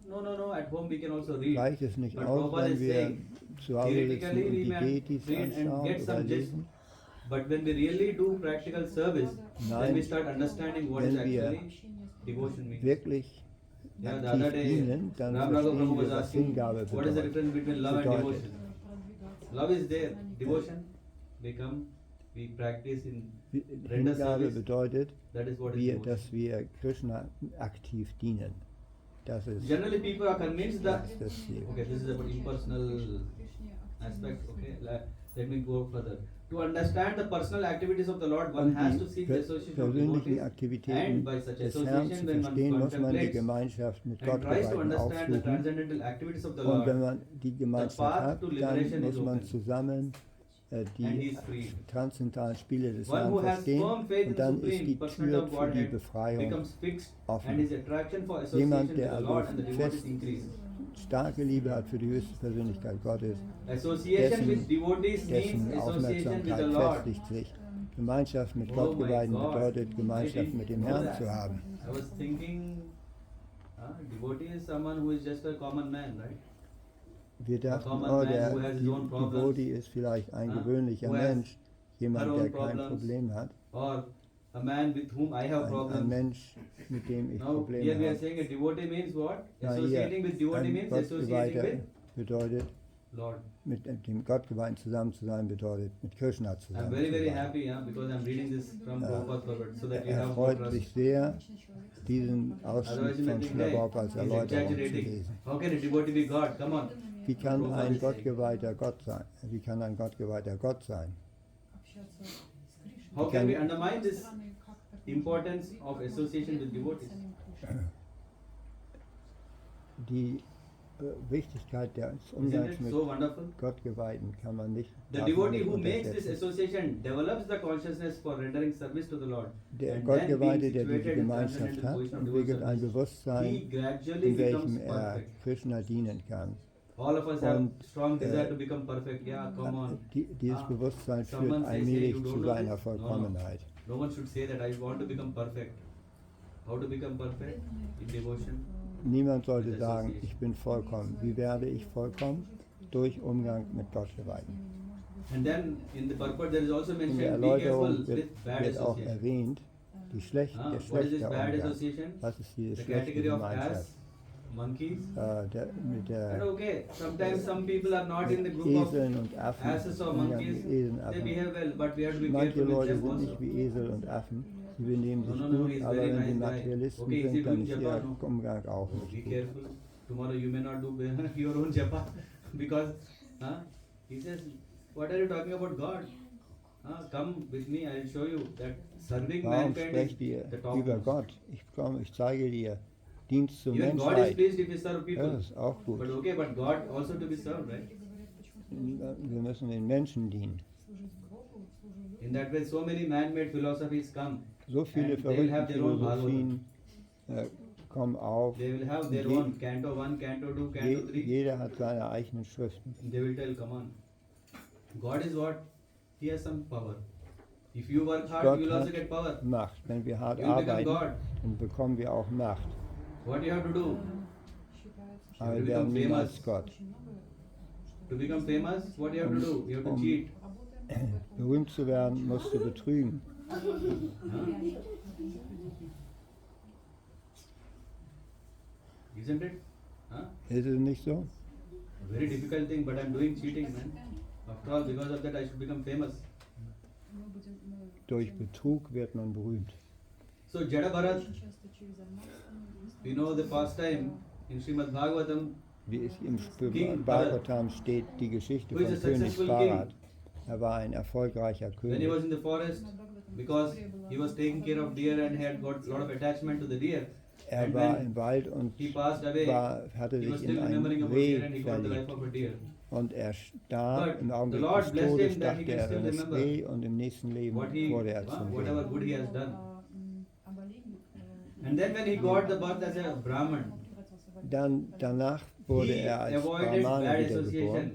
No. At home we can also read. Reicht es nicht But aus, Prabhupada wenn is wir saying, zu Hause sitzen theoretically und we die may Deities read and anschauen get oder some gist. lesen? But when we really do practical service, then we Nein, start understanding what is wenn wir actually devotion means. wirklich Yeah, the other aktiv day, dienen, dann Ram Raghav verstehen Prabhu wir, was was asking, Hingabe what is the difference between love and bedeutet. devotion? Love is there, devotion, we practice in render Hingabe service, bedeutet, that is what is devotion. dass wir Krishna aktiv dienen. Das ist Generally people are convinced that, das Ziel. okay, this is about impersonal aspect, okay, let me go further. To understand the personal activities of the Lord, one Um has die to seek the association of persönlichen devotees, Aktivitäten and by such des Herrn association zu when verstehen, one muss man die contemplates Gemeinschaft mit and Gott tries to geweihen understand the aufsuchen. transcendental activities of the Und wenn Lord, man die Gemeinschaft path hat, to dann liberation muss is man open. zusammen and he die is free. transzendentalen Spiele des One Herrn who has verstehen firm faith in und dann the ist Supreme die Personality Tür of für die Godhead Befreiung becomes fixed and offen. his attraction for Jemand, association with der the also Lord and the devotees fest increases. starke Liebe hat für die höchste Persönlichkeit Gottes, Association with devotees means dessen association with the Aufmerksamkeit Lord. festigt sich. Gemeinschaft mit Oh Gott my geweihen God. bedeutet, Gemeinschaft mit dem Herrn zu haben. I was thinking, devotee is someone who is just a common man, right? Wir dachten, common oh, man der who has his own problems. Devotee ist vielleicht ein gewöhnlicher Who has Mensch, jemand, her own der kein problems. Problem hat, Or a man with whom I have ein problems. Mensch, mit dem ich Now here Probleme we are habe. saying a devotee means what? Na, hier, Associating with devotee ein means associating Gottgeweihter with bedeutet, Lord. mit dem Gottgeweihten zusammen zu sein, bedeutet, mit Krishna I'm zusammen very zu very sein. happy because I'm reading this from Prabhupada's Prabhupada so that you Er have more freut sich trust. sehr, diesen Otherwise Ausschnitt you may von think, Srila hey, Prabhupads he's Erläuterung zu exaggerating. lesen. How can a devotee be God? Come on. Wie kann Prabhupada ein is saying. Gottgeweihter Gott sein? Wie kann ein Gottgeweihter Gott sein? How can we undermine this importance of association with devotees? Die Wichtigkeit des Isn't Umgangs it mit so wonderful? Gottgeweihten kann man nicht, The darf man devotee nicht who makes this unterschätzen. association develops the consciousness for rendering service to the Lord. Der And then Gottgeweihte, being der diese situated in Gemeinschaft transcendental hat, position of entwickelt ein devotion, he Bewusstsein, gradually in becomes welchem er perfect. Krishna dienen kann. All of us have Und, strong desire to become perfect. Yeah, come on. Dieses Bewusstsein führt Someone says, hey, allmählich you don't zu know seiner this? Vollkommenheit. No one should say that I want to become perfect. How to become perfect? In devotion. Niemand sollte sagen, ich bin vollkommen. Wie werde ich vollkommen? Durch Umgang mit Gottgeweihten. And then in the purport there is also In der mentioned be careful Erläuterung with bad wird auch association. erwähnt, der What is this schlechte bad Umgang. association? Was ist diese The schlechte category of Gemeinschaft? ass, monkeys. Mit And der okay, sometimes some people are not in the group of Eseln und Affen, asses or Umgang monkeys. mit Eseln, They Affen. behave well, but we have to be Manche careful with Leute them sind also. nicht wie Esel und Affen, sie benehmen sich No, gut, he's aber very wenn sie nice guy. Materialisten Okay, is he sind, dann doing ist japa? ihr No. Umgang auch Be nicht gut. careful. Tomorrow you may not do your own japa because he says, what are you talking about God? Come with me, I will show you that serving Warum mankind sprecht is ihr the über top. Gott? Ich zeige dir Dienst zur Even God is Menschheit. pleased if we serve Ja, people. das ist auch gut. But okay, but God also to be served, right? Wir müssen den Menschen dienen. In that way, so many man-made philosophies come. So viele And they will have verrückte their own Philosophien kommen auf. They will have their Je- own Canto 1, Canto 2, Canto 3. Jeder hat seine eigenen Schriften. They will tell, come on. God is what? He has some power. If you work hard, Gott you will also hat get power. Macht. Wenn wir hart You will become arbeiten, God. dann bekommen wir auch Macht. What you have to do? Aber to wir werden become niemals famous. Gott. To become famous, what you have to do? You have to cheat. Berühmt zu werden, musst du betrügen. Isn't it? Ist es nicht so? A very difficult thing, but I'm doing cheating, man. After all, because of that, I should become famous. Durch Betrug wird man berühmt. So, Jada Bharat, you know the pastime in Srimad Bhagavatam. Wie es im King Bhagavatam steht, die Geschichte Who is von a König successful Bharat. Er war ein erfolgreicher When he was König. in the forest, because he was taking care of deer and had got a lot of attachment to the deer. Er And war when im Wald und he passed away, hatte he was sich still in ein remembering about Reh deer and he got the life verliebt. of a deer. Und er starb But im Augenblick the Lord des blessed Todes, him that he dachte can er still an das remember Reh und im nächsten Leben What he, wurde er zum whatever Reh. good he has done. And then when he got the birth as a Brahman, Danach wurde he er als avoided Brahmane bad wiedergeboren association.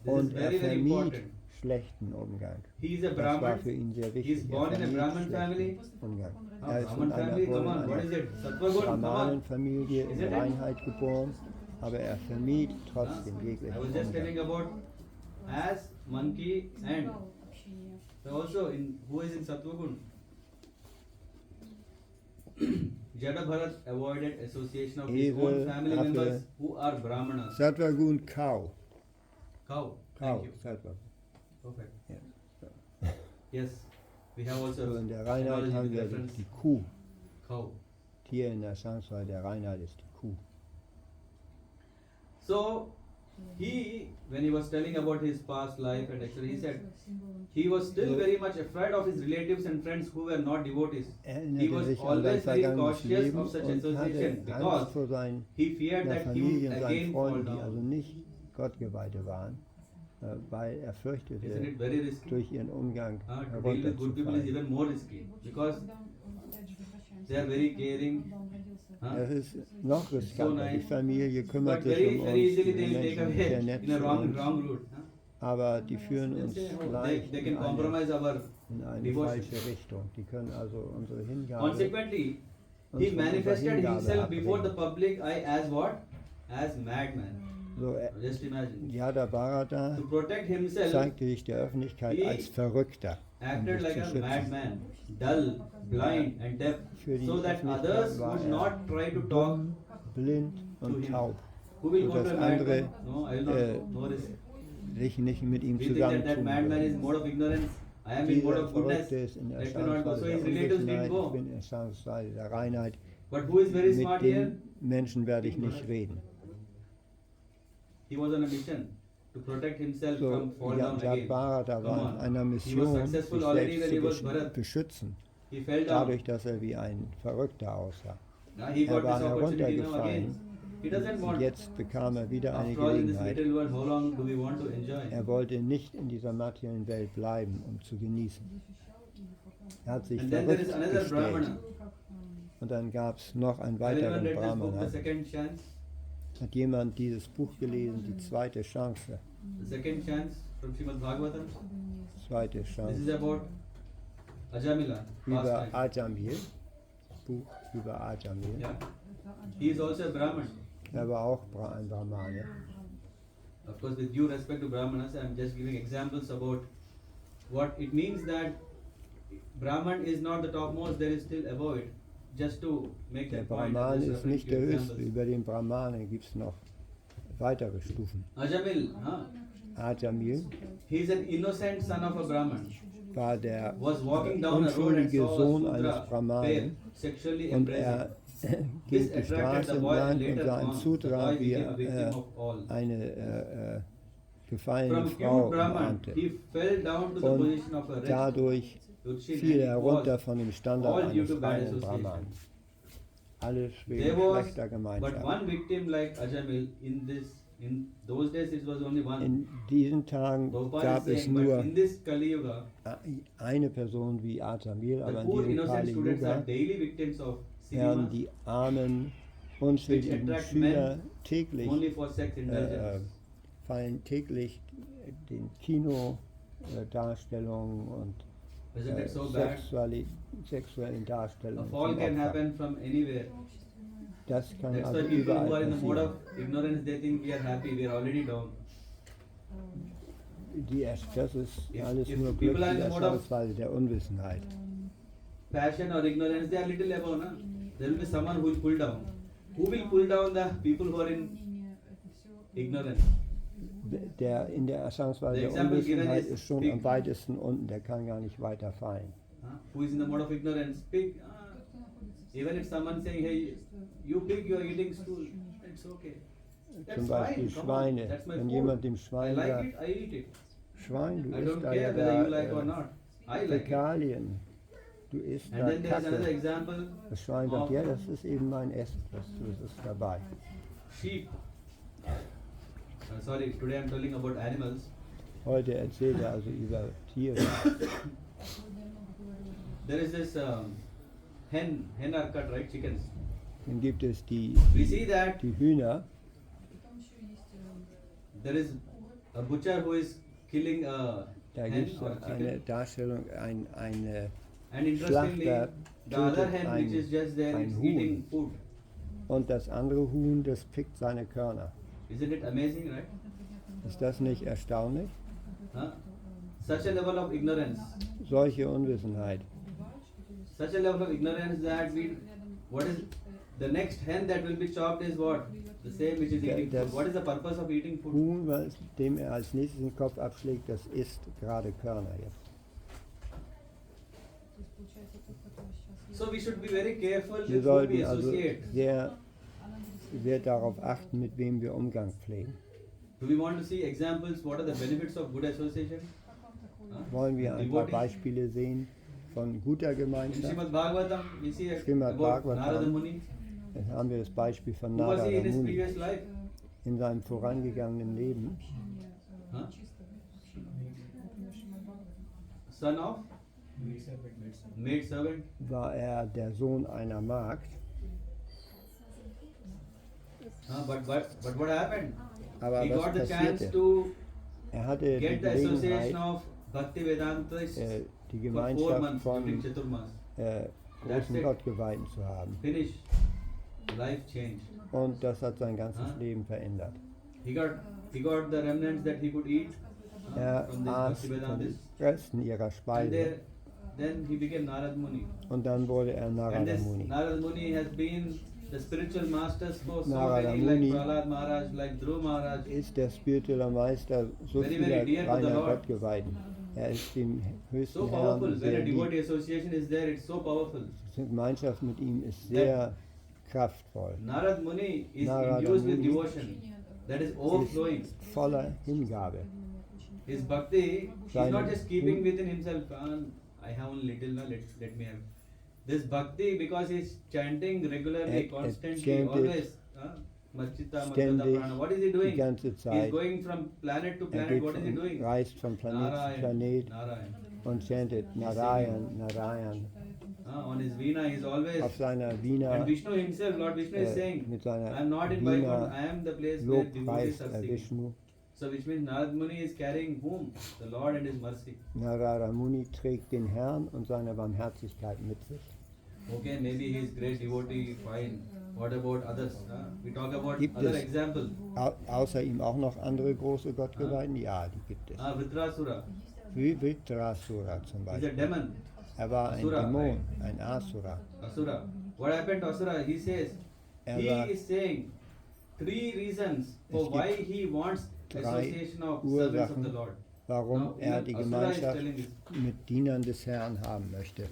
This is und er very, very vermied important. schlechten Umgang. He is a Das war Brahman. für ihn sehr He wichtig. is born in a vermied Brahman schlechten family. Umgang. Ah, Er ist Brahman in einer, family, come wurde on, in what is einer it? Sattva-gun, come on. Brahmanenfamilie Is in it it? Reinheit geboren, aber er vermied trotzdem I jeglichen was just telling Umgang. about ass, monkey and Also, who is in Sattvagun? Jada Bharat avoided association of his own Esel, family Affe. members who are Brahmanas. Sattvagun, cow. Cow. Cow, Thank you. Sattvagun. Perfect. Ja. Yes. We have also So in der Reinheit analogy haben with wir reference die Kuh. cow. Hier in der Sanskrit der Reinheit ist die Kuh. So when he was telling about his past life and etc., he said he was still very much afraid of his relatives and friends who were not devotees. He Erinnerte was sich an sein always very vergangenes cautious Leben of such und association hatte Angst because vor seiner he feared that he would Familie und seinen again fall Freunden, die also down. nicht Gottgeweihte waren, weil er fürchtete, Isn't it very risky? durch ihren Umgang To deal with good people is herunterzufallen. even more risky because they are very caring. Es ist noch riskanter. Die Familie But kümmert sich very, um very uns, easily die they will take Menschen sind sehr away nett in a zu wrong uns, route. aber die führen uns leicht They in can compromise our eine devotion. falsche Richtung. Die können also unsere Hingabe Consequently, he unsere manifested Hingabe himself before the abbringen. public eye as what? As madman. So, Just imagine. Yada Bharata To protect himself, zeigte sich der Öffentlichkeit he als Verrückter, acted sich like zu a schützen. madman, dull, blind, and deaf, Für die so that Öffentlichkeit others war would er not try to talk. dumm, blind to und him. taub, Who will so go to dass a madman? andere No, I will not. No risk. sich nicht mit ihm We think that zusammentun madman is würden. mode of ignorance. I am in mode Dieser of goodness. Verrückte ist in der Let me not go. So Erscheinungsweise his der relatives didn't Unwissenheit, ich go. bin in der Erscheinungsweise der Reinheit. But who is very Mit smart here? den Menschen werde ich nicht reden. He was on a mission to protect himself So, from fall down Yada again. Bharata Come war on. in einer He was Mission, sich successful already when he was selbst zu Bharat. beschützen, He fell down. dadurch, dass er wie ein Verrückter aussah. Now he got war this opportunity now heruntergefallen. again. He doesn't Und want. jetzt bekam er wieder eine After all, in this Gelegenheit. little world, how long do we want to enjoy? Er wollte nicht in dieser materiellen Welt bleiben, um zu genießen. Er hat sich And then there is verrückt another gestellt. Brahmana. Und dann gab es noch einen Has anyone weiteren read this book, Brahmana. The Second Chance? Hat jemand dieses Buch gelesen, die zweite Chance? The Second Chance from Srimad Bhagavatam. Zweite This is Chance. about Ajamila. Über Pastime. Ajamil. Buch über Ajamil. Yeah. He is also a Brahman. Er war auch ein Brahmane. Of course, with due respect to Brahmanas, I am just giving examples about what it means that Brahman is not the topmost, there is still above it. Just to make Der that point. Brahman just ist nicht der examples. höchste. Über den Brahmanen gibt es noch weitere Stufen. Ajamil, Ajamil he is an innocent son of a Brahman. war der Was walking down a road and unschuldige saw a Sohn Sudra eines pale, Brahmanen. sexually Und embracing. er ging die Straße entlang und sah einen The Sudra, boy wie became a victim er of all. eine gefallene From Frau cute Brahman, umarmte. he fell down to the Und position of a wretch. dadurch Utshin, fiel and er it runter was von dem Standard all due eines to bad reinen association. Brahman. Alles There wegen was schlechter but Gemeinschaft. one victim like Ajamil in those days it was only one. In diesen Tagen Prabhupada gab is es saying, but nur in this Kali Yuga, eine Person wie Ajamil, the aber in poor diesem innocent Kali students are Yuga daily victims of werden cinema die armen, unschuldigen Which attract Schüler men täglich only for sex indulgence. fallen täglich den Kinodarstellungen und Isn't it so bad? sexuellen A Darstellungen fall zum can Opfer. happen from anywhere. Das kann That's also why people who are überall in the mode passieren. of ignorance, they think we are happy, we are already down. Das ist If- alles if nur people Glück are in der the mode of- Erscheinungsweise der Unwissenheit. Passion or ignorance, they are little above, na? There will be someone who will pull down. Who will pull down the people who are in ignorance? Der in der Erscheinungsweise The der example given Unwissenheit is ist schon pig. am weitesten unten, der kann gar nicht weiter fallen. Who is in the mode of ignorance? Pig. Even if someone saying, hey, you pig, you are eating stool, it's okay. That's Zum Beispiel fine, come on, Schweine. that's my Wenn food. jemand dem I Schwein like sagt, it, I eat it. Schwein, du I isst don't da care ja whether you like or da not. I like it. Fäkalien, du isst And da then there is another Kacke. example Das Schwein sagt, of ja, das ist eben mein Essen, das ist dabei. sheep. Sorry, today I'm telling about animals. Heute erzählt er also über Tiere. There is this hen are cut, right? Chickens. Dann gibt es die see that- Hühner. There is a butcher who is killing a Da hen gibt es or eine chicken. Darstellung, eine And interestingly, Schlachter the other tötet hen which is just there ein is Huhn. eating food. Und das andere Huhn, das pickt seine Körner. Isn't it amazing, right? Ist das nicht erstaunlich? Huh? Such a level of ignorance. solche Unwissenheit. Such a level of ignorance that what is the next hen that will be chopped is what? The same which is eating food. What is the purpose of eating food? Huhn, dem als nächstes den Kopf abschlägt, das isst gerade Körner jetzt. So we should be very careful Wir with whom we sollten also associate. sehr darauf achten, mit wem wir Umgang pflegen. Do we want to see examples? What are the benefits of good association? Wollen wir ein paar Devotees? Beispiele sehen von guter In Gemeinschaft? Srimad Bhagavatam, we see Srimad about Bhagavatam. Narada Muni. Dann haben wir das Beispiel von Who was Narada he in his Muni previous life? in seinem vorangegangenen Leben. Huh? Son of maid servant. War er der Sohn einer Magd, But what happened? aber He was got the chance passierte? to Er hatte die get the association Gelegenheit, of Bhakti Vedantists die for 4 Gemeinschaft months during von Chaturmas. großen it. Gottgeweihten zu haben. Finish. Life changed. Und das hat sein ganzes Ah. Leben verändert. He got the remnants that he could eat Er from the aß Bhakti von den Vedantists. Resten ihrer And Speise then he became Narad Muni. und dann wurde er And Narada this Muni. Narad Muni has been the spiritual masters for so Narada many, Muni like Prahlad Maharaj, like Dhruv Maharaj. Ist der spirituelle Meister so Very, vieler very dear to the reiner Lord. Gottgeweihten. Er ist dem So höchsten powerful. Herrn When a sehr devotee lieb. association is there, it's so powerful. Die Gemeinschaft mit ihm ist sehr kraftvoll. Narad Muni is Narada induced with Muni devotion. That is overflowing. Ist voller Hingabe. His bhakti, he's Seine not just keeping Hin- within himself. I have only little, now let me have. This bhakti, because he's chanting regularly, constantly, chanted always. Machita, Madhata, Ständig, Prana. What is he die doing? ganze He's Zeit. going from planet to Er planet. geht What is he doing? reist von Planet zu Planet Narayan. und chantet Narayan, Narayan. On his veena, he's always. Auf seiner And Wiener Vishnu himself, Lord Vishnu is saying, mit seiner I am not in Wiener Vaikuntha, I am the place where devotees Lobpreist are singing. Vishnu. So which means Narad Muni is carrying whom? The Lord and His mercy. Narada Muni trägt den Herrn und seine Barmherzigkeit mit sich. Okay, maybe he is great devotee, fine. What about others? We talk about Gibt other es example. Außer ihm auch noch andere große Gottgeweihten? Ja, die gibt es. Vritrasura Wie Vitrasura zum is a Beispiel. demon. Er war ein Asura, Dämon, right? ein Asura. Asura. What happened to Asura? He says, he war is saying 3 reasons for Es gibt why he wants 3 association of servants of the Ursachen, Lord. warum Now, er even die Asura is Gemeinschaft telling this. mit Dienern des Herrn haben möchte.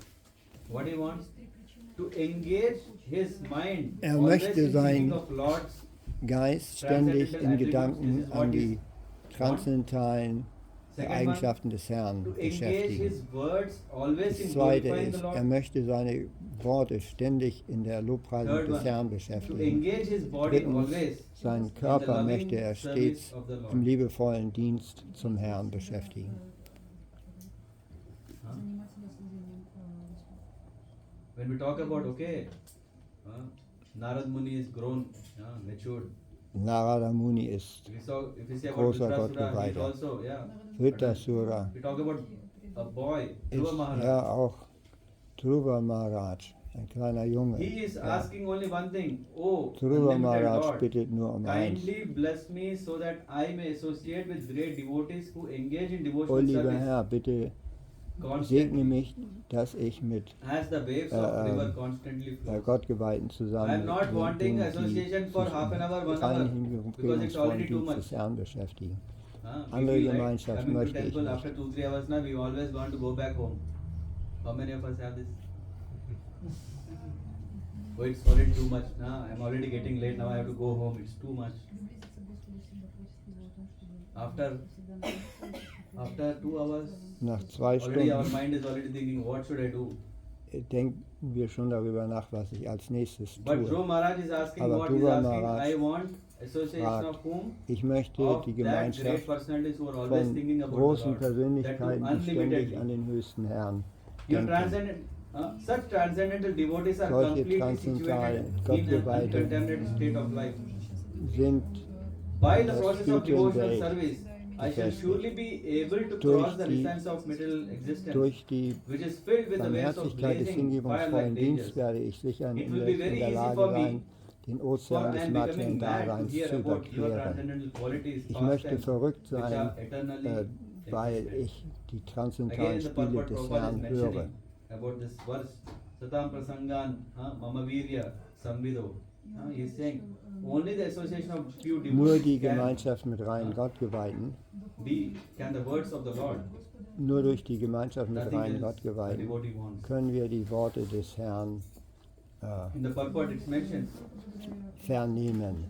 What he wants? To engage his mind Er always möchte in sein thinking of Lord's Geist ständig in Gedanken an die transzendentalen Second Eigenschaften des Herrn to engage beschäftigen. his words always Das in Zweite glorifying the ist, Lord. er möchte seine Worte ständig in der Lobpreisung Third des one, Herrn to beschäftigen. engage his body Drittens, always seinen in the Körper loving möchte er service stets of the Lord. im liebevollen Dienst zum Herrn beschäftigen. When we talk about Narad Muni is grown, matured. Narada Muni ist If we say about Großer Vritrasura, he's Gottgeweihter. also, Vritrasura, We talk about a boy, ist Dhruva Maharaj. ja auch Dhruva Maharaj, ein kleiner Junge. He is Ja. asking only one thing. Oh, Dhruva unlimited Maharaj Lord, bittet nur um eins. kindly bless me so that I may associate with great devotees who engage in O devotional lieber service Herr, bitte constantly, segne mich, dass ich mit as the waves of river constantly flow. Gottgeweihten I zusammen am not wanting die association for half an hour, 1 hour, reinen because it's already too Dienst much. des Herrn beschäftigen. We Andere feel like Gemeinschaft coming to möchte ich temple nicht. after 2-3 hours now, we always want to go back home. How many of us have this? Oh, it's already too much. I'm already getting late now. I have to go home. It's too much. After 2 hours, Nach 2 already our Stunden mind is already thinking, what should I do? denken wir schon darüber nach, was ich als nächstes But tue. Dhruva Maharaj is asking, Aber what he's Dhruva asking, Maharaj I want association fragt, of whom? Ich möchte Of die that great Gemeinschaft personalities who are always von thinking about the großen Lord. That too Persönlichkeiten, die ständig unlimitedly. an den höchsten Herrn Your denken. transcendent, such transcendental devotees are Solche completely transzendentale situated in an Gottgeweihte uncontaminated state of life. sind By the das process of spirituelle devotional Welt service, I shall befestigt. surely be able to Durch cross the die- distance of middle existence, durch die which is filled with the waves of Barmherzigkeit des blazing hingebungsvollen fire-like Dienstes dangers. werde ich sicher It in will be der very easy Lage for me, sein, den For Ozean I des am becoming materiellen mad to Daseins hear zu about your überqueren. transcendental qualities, Ich möchte pastimes, verrückt which sein, are eternally weil existent. ich die Again transzendentalen in the Spiele purport des Prabhupada Herrn is höre. mentioning about this verse, Satam Prasangan, Mama Virya, Samvido. He is saying only the association of few Nur die devotees can Gemeinschaft mit reinen Gottgeweihten, can the words of the Lord. nur durch die Gemeinschaft mit Nothing reinen else the Gottgeweihten devotee wants. können wir die Worte des Herrn In the purport it mentions, vernehmen.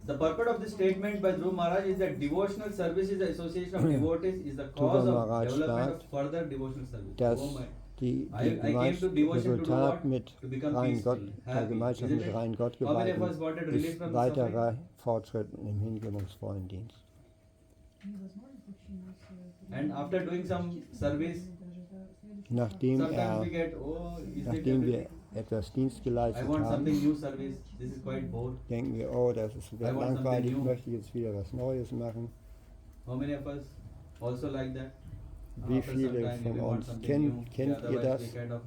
the purport of this statement by Dhruv Maharaj is that devotional service is the association of devotees is the cause of Maharaj development of sagt, further devotional service. Dass Oh my. die I came to devotion to do Resultat what? mit To become reinen Gott, peaceful, der happy. Gemeinschaft Isn't mit it? reinen How many of Gottgeweihten us wanted relief ist from weiterer suffering? Fortschritt im hingebungsvollen Dienst. And after doing some service, Nachdem, sometimes we get, oh, is it nachdem wir everything? etwas Dienst I geleistet want something haben, new service. This is quite bored. denken wir, oh, das ist wieder I want langweilig, something new. möchte jetzt wieder was Neues machen. How many of us also like that? Wie After some viele time we von want uns something new. kennt ihr Otherwise das? we kind of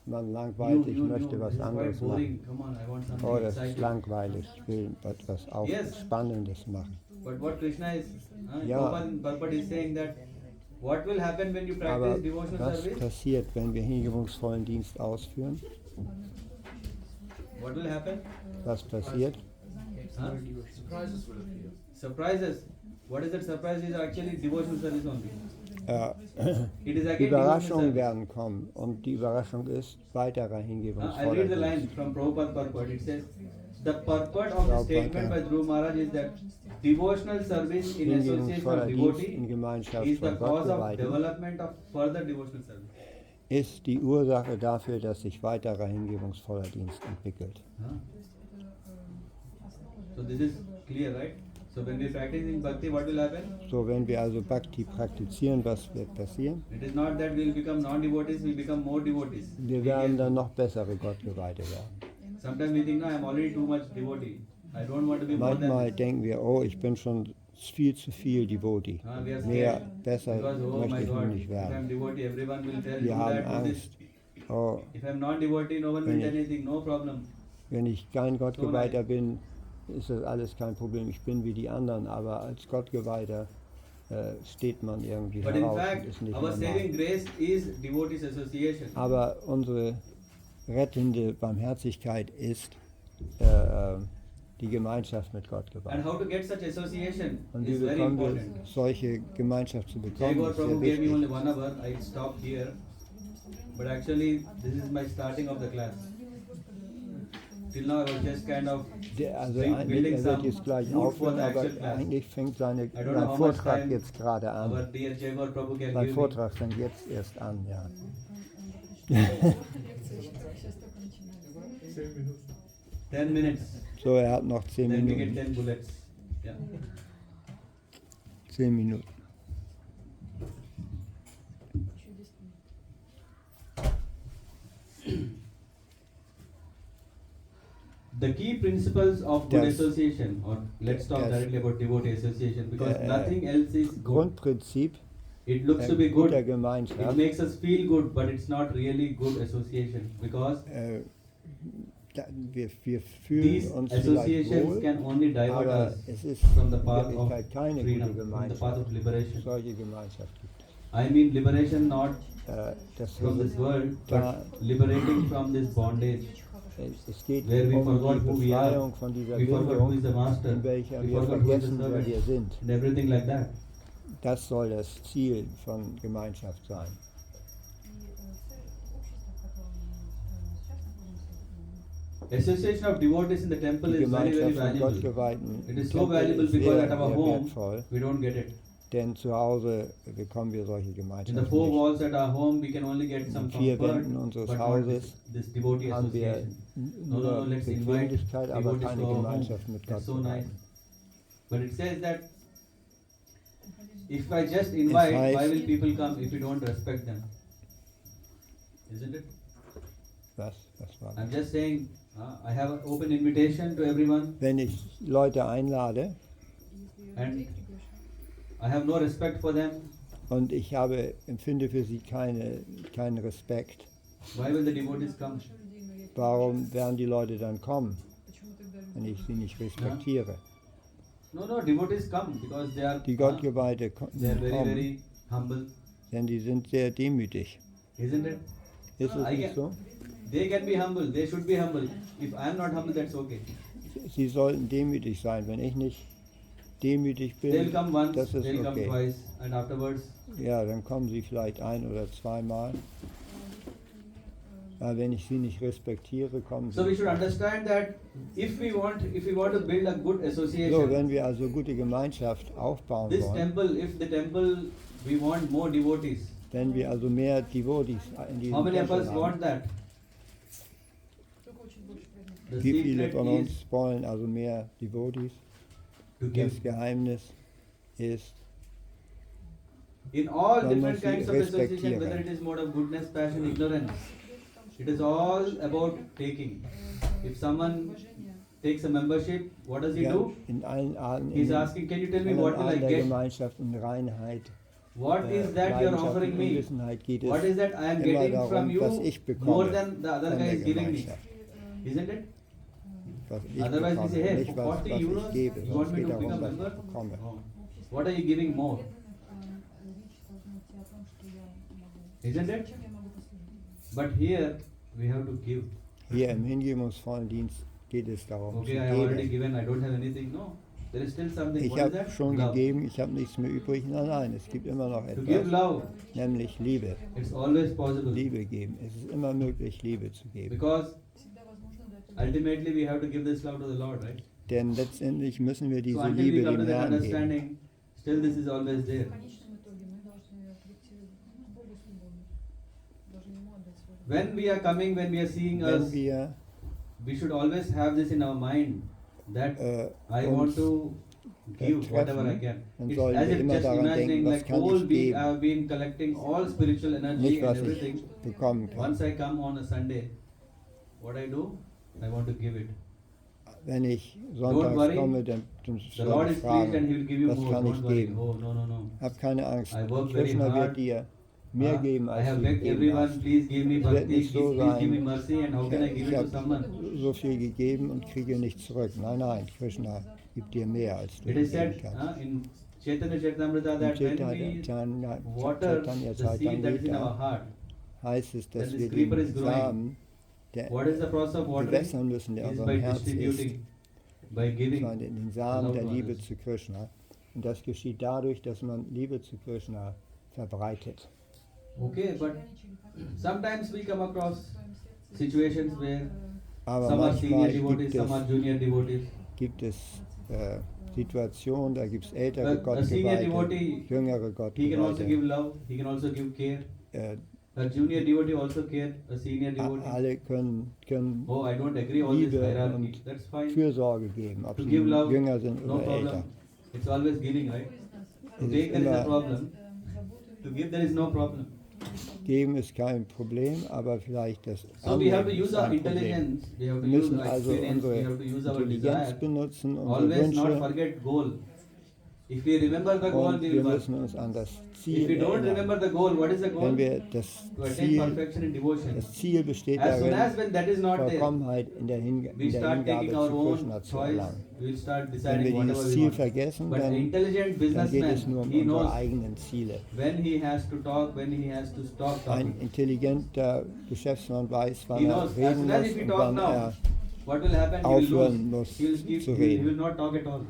Man langweilt, ich möchte this was is quite anderes machen. boring. Come on, I want something Oh, das ist exciting. langweilig, ich will etwas auch Yes. Spannendes machen. But what Krishna is, Ja. Prabhupada is saying that what will happen when you Aber practice devotional was service? passiert, wenn wir hingebungsvollen Dienst ausführen? What will happen? Was passiert? Huh? Surprises will appear. Surprises. What is that surprise is actually devotional service only. It is again devotional Überraschungen service. werden kommen und die Überraschung ist weiterer I read hingebungsvoller the line Dienst. from Prabhupada purport. It says, the purport of the Prabhupada. statement by Dhruv Maharaj is that devotional service in association of Hingebungsvoller Dienst in devotee Gemeinschaft is the von cause of Gottgeweihten development of further devotional service. ist die Ursache dafür, dass sich weiterer hingebungsvoller Dienst entwickelt. Huh? So this is clear, right? So when we practice in Bhakti, what will happen? So, wenn wir also Bhakti praktizieren, was wird passieren? It is not that we will become non-devotees, we become more devotees. Wir werden dann noch bessere Gottgeweihte werden. Sometimes we think, no, I am already too much devotee. I don't want to be more Manchmal than. denken wir, oh, ich bin schon viel zu viel Devotee. We are Mehr, scared. besser Because, oh möchte my ich nur God, nicht if I am werden. devotee, everyone will tell, do Wir haben that, do this. Angst. Oh, If I am not devotee, no one will Wenn tell ich- anything, no problem. wenn ich kein Gottgeweihter bin, ist das alles kein Problem. Ich bin wie die anderen, aber als Gottgeweihter steht man irgendwie But in heraus und fact, ist nicht our saving normal. grace is devotees association. Aber unsere rettende Barmherzigkeit ist die Gemeinschaft mit And Gottgeweihten. how to get such association Und wie is very bekommen wir important. solche Gemeinschaft zu Jai bekommen, Gaur ist sehr Prabhu gave me only wichtig. 1 hour, I stopped here. But actually, this is my starting of the class. Till now I was just kind of Also building eigentlich, er wird some jetzt gleich mood for aufhören, the aber actual class. eigentlich fängt sein I don't know how much Vortrag time jetzt gerade our an. dear Jai Gaur Prabhu can Sein give me. Vortrag fängt jetzt erst an, ja. 10 minutes. So, er hat noch 10 Then we get Minuten. 10 bullets. Yeah. 10 Minuten. The key principles of good Das- association, or let's talk das- directly about devotee association, because nothing else is good. Grundprinzip It looks to be good, guter it Gemeinschaft, makes us feel good, but it's not really good association, because wir fühlen these uns vielleicht associations wohl, can only divert aber us es ist from the in path of Wirklichkeit keine freedom, gute from the path Gemeinschaft. of liberation. Solche Gemeinschaft gibt es. I mean liberation not Das from this world, da, but liberating from this bondage, es geht where we um forgot die who we are, Befreiung von dieser we forgot who is the Bindung, master, in welcher we wir forgot who is the vergessen, wer wir servant, sind. and everything like that. Das soll das Ziel von Gemeinschaft sein. Association of devotees in the temple Die is very, very Gemeinschaft von valuable. Gottgeweihten It is so Tempel valuable ist because sehr, at our sehr home wertvoll, we don't get it. denn zu Hause bekommen wir solche In the Gemeinschaften four nicht. walls at our home we can only get some In 4 comfort, Wänden unseres but not Hauses this devotee haben wir association. nur let's invite Bequemlichkeit, aber devotees keine to our home. Gemeinschaft mit That's so nice. Gottgeweihten. But it says that if I just invite, heißt- why will people come if you don't respect them? Isn't it? Was war I'm das? just saying, I have an open invitation to everyone, Wenn ich Leute einlade and I have no respect for them. und ich empfinde für sie keinen Respekt, Why will the devotees come? warum werden die Leute dann kommen, wenn ich sie nicht respektiere? No, devotees come because they are Die Gottgeweihte they are very, kommen, very humble. Denn die sind sehr demütig. Isn't it? Ist es I nicht so? They can be humble, they should be humble. If I am not humble, that's okay. Sie sollten demütig sein. Wenn ich nicht demütig They'll bin, come once, das ist they'll come okay. twice, and afterwards, Ja, dann kommen sie vielleicht ein- oder zweimal. Aber wenn ich sie nicht respektiere, kommen sie so we nicht. should understand that if we want to build a good So, association, wenn wir also gute Gemeinschaft aufbauen this wollen, temple, if the temple, we want more devotees. wenn wir also mehr Devotees in diesem How many of Tempel us haben, want that? The wie viele secret von is uns wollen also mehr Devotees? to Das give. Geheimnis ist, In all Man different muss sie kinds of association, respektieren. whether it is mode of goodness, passion, ignorance, it is all about taking. If someone takes a membership, what does he ja, do? in allen Arten, He is in asking, can you tell me allen what will I Arten der get? Gemeinschaft und Reinheit, What is that you are Leidenschaft offering und me? Unwissenheit geht es What is that I am immer getting from darum, was you ich more bekomme than the other von guy der is giving me? Gemeinschaft. Isn't it? Was ich Otherwise we bekomme, say, hey, nicht for was 40 ich euros, gebe, you sondern want es me geht to darum, become was member? ich bekomme. Oh. What are you giving more? Isn't it? But here we have to give. Hier im hingebungsvollen Dienst geht es darum, Okay, zu I have already geben. given, I don't have anything. No, there is still something. Ich What is habe that? schon Love. gegeben, ich habe nichts mehr übrig. Nein, nein, es gibt immer noch To give etwas, love, nämlich Liebe. it's always possible. Liebe geben. Es ist immer möglich, Liebe zu geben. Because ultimately we have to give this love to the Lord, right? Denn letztendlich müssen wir So diese until we Liebe come to dem that Herrn geben. understanding, still this is always there. When we are coming, when we are seeing Wenn us, wir we should always have this in our mind that I want uns to give whatever I can. dann It's sollen as wir if immer just daran imagining denken, was like kann whole ich week I geben, have been collecting all spiritual energy nicht and was everything. ich bekommen kann. Once I come on a Sunday, what I do? I want to give it. Wenn ich Don't sonntags worry, komme, dann The Lord soll ich is pleased and He will fragen, give you was more. kann ich Don't worry. geben? Oh, no, no, no. Hab keine Angst. I work very Krishna hard. wird dir mehr geben, I als have du begged geben everyone, hast. please give me Es wird bhakti, nicht so please give me sein, mercy, and how can I give ich it to someone? habe so viel gegeben und kriege nichts zurück. Nein, nein, Krishna gibt dir mehr, als du It is geben said kannst. in Chaitanya Charitamrita that when we water the seed that is in our heart, heißt es, dass then wir this creeper den is growing. Samen, der What is the process of watering? bewässern müssen, der Is unserem by Herz ist, distributing, by giving. sondern den Samen love der to Liebe others. zu Krishna. Und das geschieht dadurch, dass man Liebe zu Krishna verbreitet. Okay, but sometimes we come across situations where Aber some are senior manchmal devotees, some are junior devotees. gibt es Situationen, da gibt es ältere A senior Gottgeweihte, devotee, jüngere he can also give Gottgeweihte. love, he can also give care. Äh, A junior devotee also care, a senior devotee. alle können Oh, I don't agree all this Liebe hierarchy. und That's fine. Fürsorge geben, ob To sie give love, jünger sind no oder älter. problem. It's always giving, right? To Es take ist there is a immer, problem. To give there is no problem. geben ist kein Problem, aber vielleicht das So we have to Annehmen ist use our ein Problem. intelligence, we have to Wir use müssen our also experience, we unsere have to use our Intelligenz desire. benutzen, unsere Always not Wünsche, forget goal. If we remember the goal, und we wir will work. müssen uns an das If we Ziel don't remember erinnern. the goal, what is the goal? Wenn wir das To attain Ziel, perfection in devotion. das Ziel besteht As soon as darin, when that is not there, Vollkommenheit in der we Hingabe start taking our zu own Krishna zu choice, erlangen. we will start Wenn deciding wir whatever dieses we Ziel want. vergessen, But an dann intelligent geht es businessman, nur um he unsere knows eigenen Ziele. when he has to talk, when he has to stop Ein talking. intelligenter Geschäftsmann weiß, wann He er knows as reden soon as muss if he und talk wann now, er what will happen? He will aufhören lose. muss He will keep, zu he reden. will not talk at all.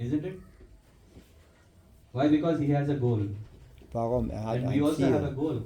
Isn't it? Why? Because he has a goal. Warum? Er hat And we ein also have a Ziel. goal.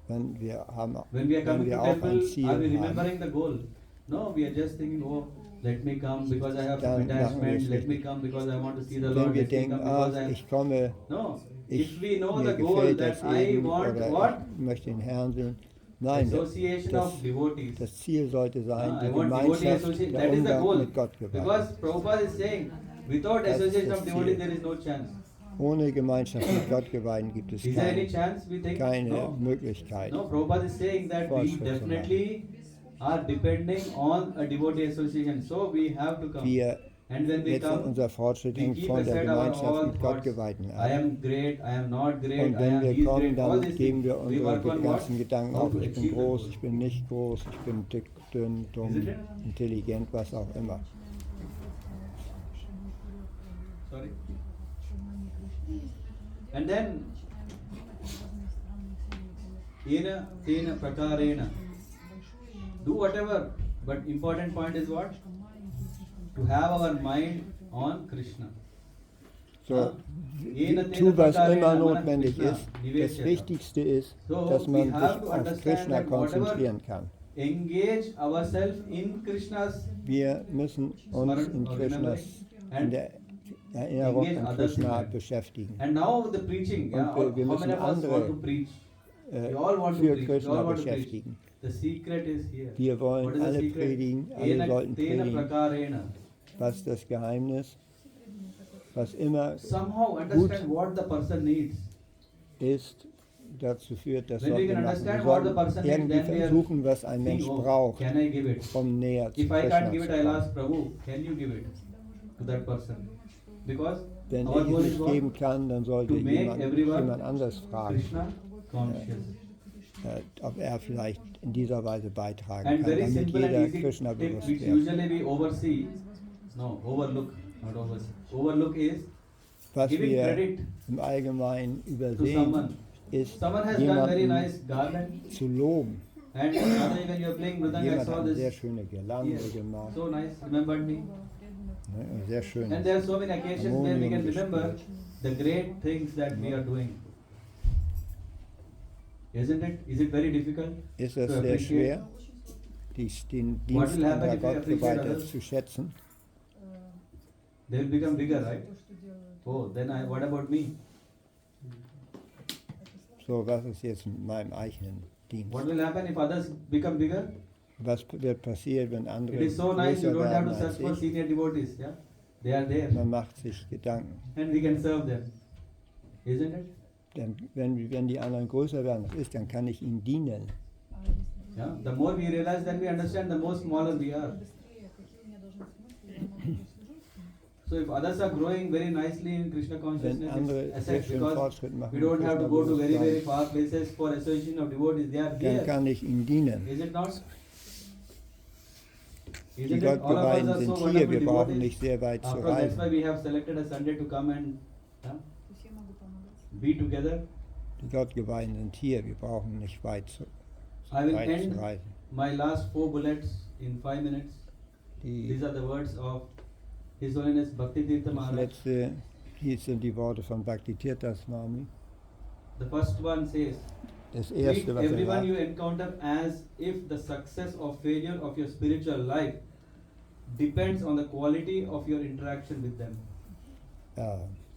Wenn wir When we are coming to auch ein temple, Ziel are we haben, remembering the goal? No, we are just thinking, oh, let me come because I have Dann some machen wir attachment, es let me nicht. come because I want to see the wenn Lord, wir let me denken, come because ach, I... ich komme, No, ich, if we know mir the goal gefällt that das I eben want oder what? ich möchte den Herrn sehen. Nein, Association das, of devotees. das Ziel sollte sein, I die want devotee Gemeinschaft, association, der that is the Umgang goal. mit Gott Because geweiht. Prabhupada is saying, without Das ist association das of devotees, Ziel. there is no chance. Ohne Gemeinschaft mit Gott geweiht gibt es Is there any chance we think? keine No. Möglichkeit. No, Prabhupada is saying that we Vorschrift zu definitely are depending on a devotee association. So we have to come. Wir, And when we jetzt come, unser Fortschritt we hängt keep von der aside our Gemeinschaft all mit thoughts. Gottgeweihten I ab. am great, I am not great, Und I wenn am wir he's kommen, great, all dann these geben things. wir We unsere work on what? ganzen Gedanken How auf. to Ich bin achieve the groß, goal. ich bin nicht groß, ich bin dick, dünn, dumm, Isn't it? intelligent, was auch immer. Sorry. And then Ena tena prakarena. Do whatever, but important point is what? To have our mind on Krishna. So, tu, was immer notwendig ist. Das Wichtigste ist, dass man sich auf Krishna konzentrieren kann. Engage ourselves in Krishna's. Wir müssen uns in Krishnas, in der Erinnerung an Krishna beschäftigen. And now the preaching, Und wir how many müssen of us want to andere preach? We all want to für preach. We Krishna all want to preach. beschäftigen. The secret is here. Wir What wollen is the alle secret? predigen, alle Ena sollten tena predigen. prakarena. Was ist das Geheimnis? Was immer Somehow understand what the person needs. ist, dazu führt, dass When we wir can machen. understand Wir what the sollen person needs, irgendwie then we are versuchen, was ein Mensch think, oh, braucht, can I give it? um näher zu If I Krishna can't give zu it, I'll kommen. ask Prabhu, can you give it to that person? Because Wenn our ich goal es is nicht what? geben kann, dann sollte To make everyone jemand anders fragen, Krishna conscious. ob er vielleicht in dieser Weise beitragen And kann, very damit simple and jeder easy Krishna tip bewusst which wird. usually we oversee, no, overlook, not oversee. Overlook is Was giving wir credit im Allgemeinen to übersehen, someone. ist Someone has done very jemanden nice garland, zu loben. and suddenly when you are playing Mridanga, I Jemand saw hat eine sehr this. schöne Girlande Yes, gemacht, so nice, remembered me. ne, sehr schön. And there are so many occasions where we can Harmonium remember gespielt. the great things that we are doing. Isn't it? Is it very difficult Ist to es sehr appreciate? schwer, den Dienst will happen anderer if we Gott appreciate weiter others? zu schätzen? They will become bigger, right? Oh, then what about me? So, was ist jetzt mit meinem eigenen Dienst? What will happen if others become bigger? Was wird passieren, wenn andere It is so nice, you größer don't have werden to search als for ich? senior devotees, yeah? They are there. Man macht sich Gedanken. And we can serve them. Isn't it? Denn wenn die anderen größer werden, das ist, dann kann ich ihnen dienen. Yeah? The more we realize that we understand, the more smaller we are. So if others are growing very nicely in Krishna Wenn consciousness, andere it's sehr asset schön because Fortschritt machen, we don't have to go to very, very Krishna-Bewusstsein, far places for association of devotees. They are dann here. kann ich ihnen dienen. Is it not? Die Isn't it? All of us Gottgeweihten are sind so hier, wonderful wir brauchen devotees. nicht sehr weit zu After all, that's why reisen. we have selected a Sunday to come and be together. Die Gottgeweihten sind hier, wir brauchen nicht weit zu I will reisen. end my last 4 bullets in 5 minutes. These Die, are the words of His Holiness Bhakti Tirtha das Maharaj. letzte, hier sind die Worte von Bhakti Tirtha Swami. The first one says, Das treat erste, was everyone you sagt, encounter as if the success or failure of your spiritual life depends on the quality of your interaction with them.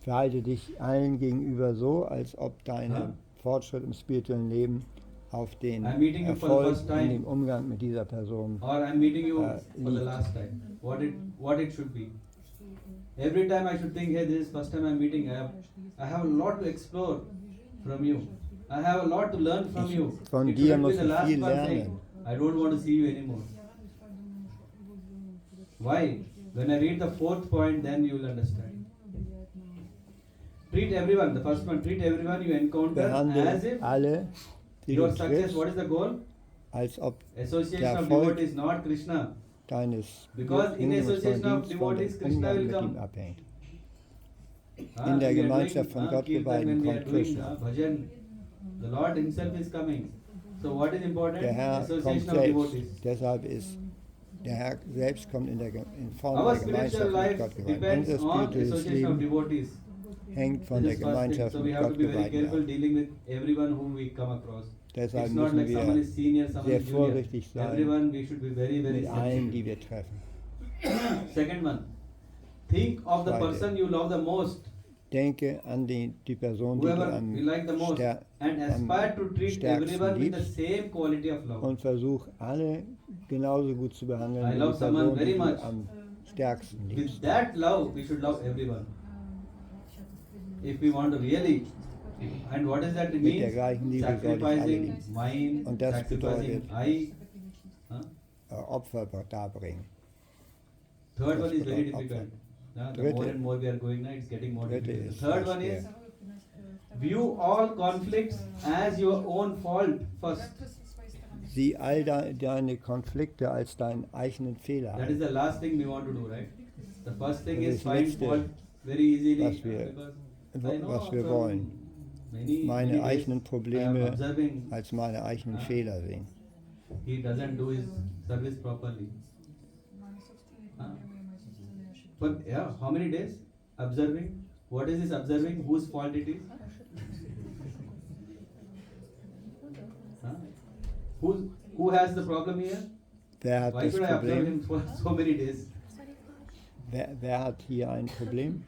verhalte dich allen gegenüber so, als ob dein Ja. Fortschritt im spirituellen Leben auf den I'm meeting you for the Erfolg first time. in dem Umgang mit dieser Person. Or I'm meeting you for the liegt. last time. What it should be. Every time I should think, hey, this is first time I'm meeting. I have a lot to explore from you. I have a lot to learn from you. Von It dir shouldn't be muss the ich last viel one saying, lernen. I don't want to see you anymore. Why? When I read the 4th point, then you will understand. Treat everyone, the first one, treat everyone you encounter as Behandle if alle, die du your success, triffst, what is the goal? als ob Association Der of Erfolg devotees, not Krishna. deines Because in Wirken und association of Verdienst von devotees, dem Krishna Umgang will mit come. ihm abhängt. In der Gemeinschaft von Gottgeweihten kommt Krishna. Bhajan, the Lord Himself is coming. So what is important? Der Herr kommt Association of selbst. devotees. Deshalb ist der Herr selbst kommt in Form Our der spiritual Gemeinschaft mit life Gottgeweihten. depends Unser on spirituelles association of Leben devotees. hängt von This der is first thing. Gemeinschaft So we mit have to be very Gottgeweihten careful ab. dealing with everyone whom we come across. Deshalb It's not müssen like someone wir is senior, someone sehr is junior. vorsichtig sein Everyone we should be very, very mit allen, die sensitive. wir treffen. Second one, think of the Zweite. person you love the most, Denke an die Person, die du whoever am you like the most, and aspire to treat stärksten everyone with the liebst. same quality of love. Und versuch alle genauso gut zu behandeln I wie love die someone Person, very die much. du am stärksten With liebst. that love, we should love everyone. If we want to really, and what is that it Mit der means? gleichen Liebe sollte ich alle Sacrificing lieben. mine, Und das sacrificing bedeutet- I. Huh? Opfer darbringen. Third Das one is very bedeutet Opfer. difficult. The Dritte. more and more we are going now, it's getting more Dritte difficult. ist Third sehr one is schwer. view all conflicts as your own fault first. Sieh all deine Konflikte als deinen eigenen Fehler That is an. the last thing we want to do, right? The first thing Das is ist find Letzte, fault very easily was wir- because I know was wir from wollen. meine eigenen I am Probleme observing als meine eigenen Fehler sehen. he doesn't do his service properly. But yeah, how many days observing? What is this observing? Whose fault it is? Huh? Who has the problem here? Wer hat Why das should I observe Problem? him for so many days? Wer hat hier ein Problem?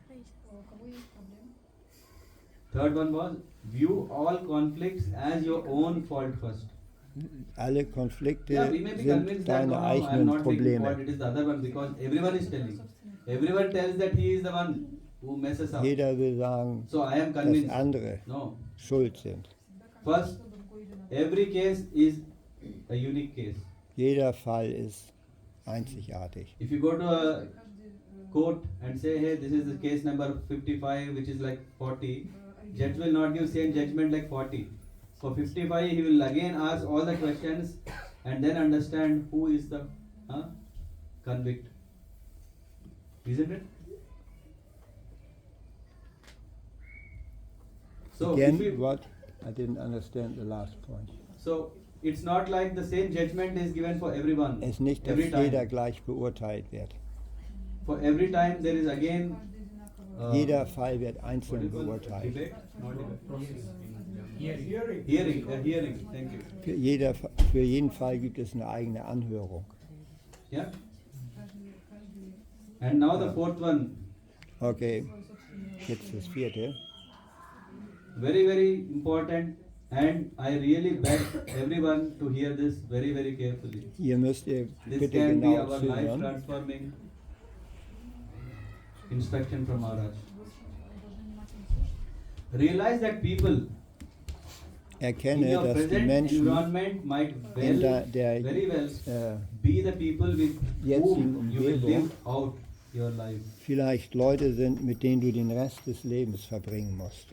Third one was view all conflicts as your own fault first. Alle Konflikte Yeah, we may be sind convinced that deine no, I am eigenen not being fault, Probleme. it is the other one because everyone is telling. Everyone tells that he is the one who messes up. Jeder will sagen, So I am dass convinced. andere No. schuld sind. First, every case is a unique case. Jeder Fall ist einzigartig. If you go to a court and say, hey, this is the case number 55, which is like 40, judge will not give same judgment like 40. For 55, he will again ask all the questions and then understand who is the convict. Isn't it? So, Again, if we, what? I didn't understand the last point. so it's not like the same judgment is given for everyone. Es ist nicht, dass Every time. jeder gleich beurteilt wird. For every time there is again Jeder Fall wird what einzeln do you call beurteilt. debate? Not debate. Hearing. Hearing, thank you. Für jeden Fall gibt es eine eigene Anhörung. Yeah. And now the fourth one, Okay, jetzt das vierte. very, very important, and I really beg everyone to hear this very, very carefully. Hier müsst ihr This bitte can be genau our life zuhören. transforming instruction from Maharaj. Realize that people in Erkenne, your dass die present Menschen environment might in well, der very well be the people with jetzigen whom you will Umgebung live out your life. vielleicht Leute sind, mit denen du den Rest des Lebens verbringen musst.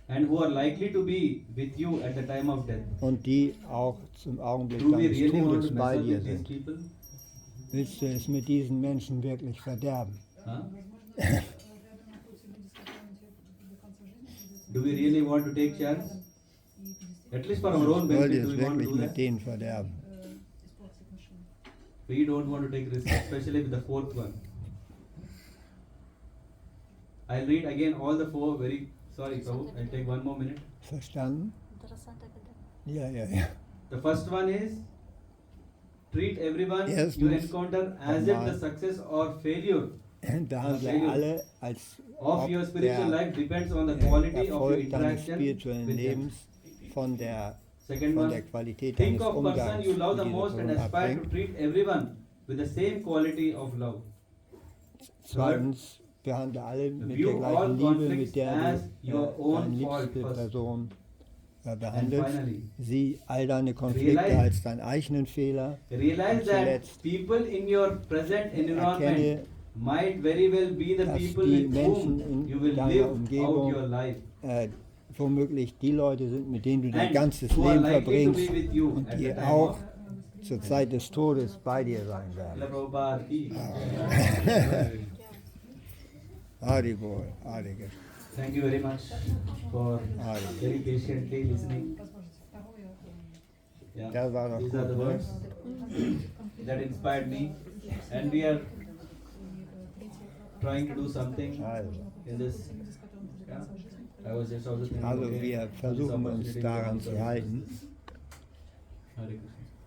And who are likely to be with you at the time of death. Und die auch zum Augenblick Do we deines really want Todes to bei mess up dir with these sind. people? Willst du es mit diesen Menschen wirklich verderben? Huh? Do we really want to take chance? At least for our own Wollt benefit, ihr do es we want to wirklich do mit that? denen verderben? We don't want to take risks, especially with the fourth one. I'll read again all the four very. Sorry, Prabhu, I'll take one more minute. Verstanden? Ja. The first one is treat everyone Erstens, you encounter as if the normal. success or failure Behandle alle als of ob your spiritual der life depends on the quality of your Erfolg deines interaction spirituellen with them. Lebens von der Second one, Qualität think deines of person Umgangs you love the mit dieser most and Person aspire to abhängt. treat everyone with the same quality of love. Zweitens, behandle alle mit View der all gleichen Liebe, conflicts mit der as du your own deine fault liebste first. Person And behandelst. finally, Sieh all deine Konflikte realize- als deinen eigenen Fehler. realize Und that zuletzt, people in your present environment erkenne, might very well be the dass people die with Menschen whom in you will deiner live out Umgebung your life. Womöglich die Leute sind, mit denen du dein And ganzes who are Leben likely to be verbringst with you und at the die time auch of zur Zeit des Todes bei dir sein Srila werden. Prabhupada ki. Haribol, Harige. Thank you very much for Hari. very patiently listening. Yeah. Das war doch These gut, are the ne? words that inspired me, and we are trying to do something Also, in this. Yeah. I was just also thinking, also okay, wir this versuchen uns opportunity daran to zu halten.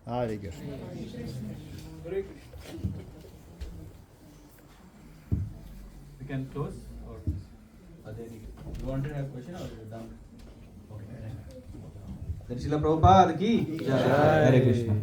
Hare Krishna. Harige. We can close or are there any? You wanted to have a question or is it done? Okay. Then Srila Prabhupada ki Jai. Hare Krishna.